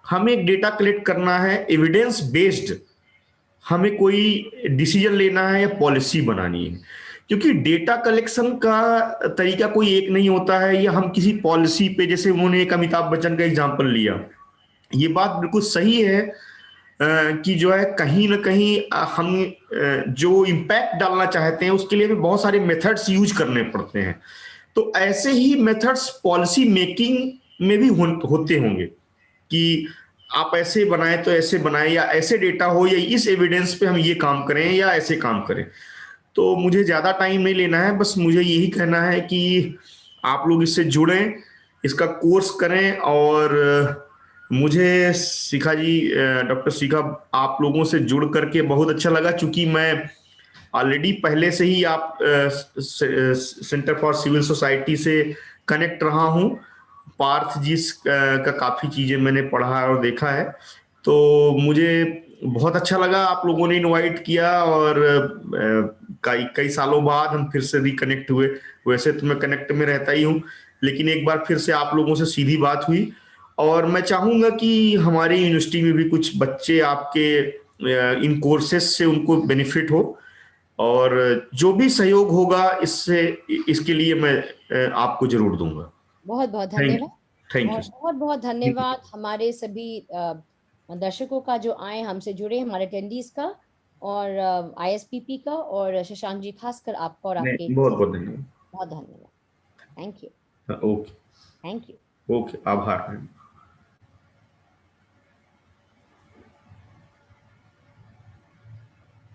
हमें एक डेटा कलेक्ट करना है, एविडेंस बेस्ड हमें कोई डिसीजन लेना है या पॉलिसी बनानी है। क्योंकि डेटा कलेक्शन का तरीका कोई एक नहीं होता है, या हम किसी पॉलिसी पे, जैसे उन्होंने एक अमिताभ बच्चन का एग्जांपल लिया, ये बात बिल्कुल सही है कि जो है कहीं ना कहीं हम जो इम्पैक्ट डालना चाहते हैं उसके लिए हमें बहुत सारे मेथड्स यूज करने पड़ते हैं। तो ऐसे ही मेथड्स पॉलिसी मेकिंग में भी होते होंगे कि आप ऐसे बनाएं तो ऐसे बनाएं, या ऐसे डेटा हो, या इस एविडेंस पे हम ये काम करें या ऐसे काम करें। तो मुझे ज्यादा टाइम नहीं लेना है, बस मुझे यही कहना है कि आप लोग इससे जुड़ें, इसका कोर्स करें। और मुझे शिखा जी, डॉक्टर शिखा, आप लोगों से जुड़ करके बहुत अच्छा लगा, चूंकि मैं ऑलरेडी पहले से ही आप सेंटर फॉर सिविल सोसाइटी से कनेक्ट रहा हूं। पार्थ जी का काफी चीजें मैंने पढ़ा और देखा है, तो मुझे बहुत अच्छा लगा आप लोगों ने इनवाइट किया, और कई कई सालों बाद हम फिर से रिकनेक्ट हुए। वैसे तो मैं कनेक्ट में रहता ही हूँ, लेकिन एक बार फिर से आप लोगों से सीधी बात हुई। और मैं चाहूंगा कि हमारी यूनिवर्सिटी में भी कुछ बच्चे आपके इन कोर्सेस से उनको बेनिफिट हो, और जो भी सहयोग होगा इससे, इसके लिए मैं आपको जरूर दूंगा। बहुत बहुत थैंक धन्यवाद। थैंक और यू। बहुत बहुत धन्यवाद हमारे सभी दर्शकों का जो आए, हमसे जुड़े, हमारे अटेंडीज का, और आईएसपीपी का, और शशांक जी खासकर आपका और आपके नहीं, बहुत साथ। बहुत धन्यवाद। बहुत धन्यवाद। Thank you. Okay. Thank you. Okay, आभार।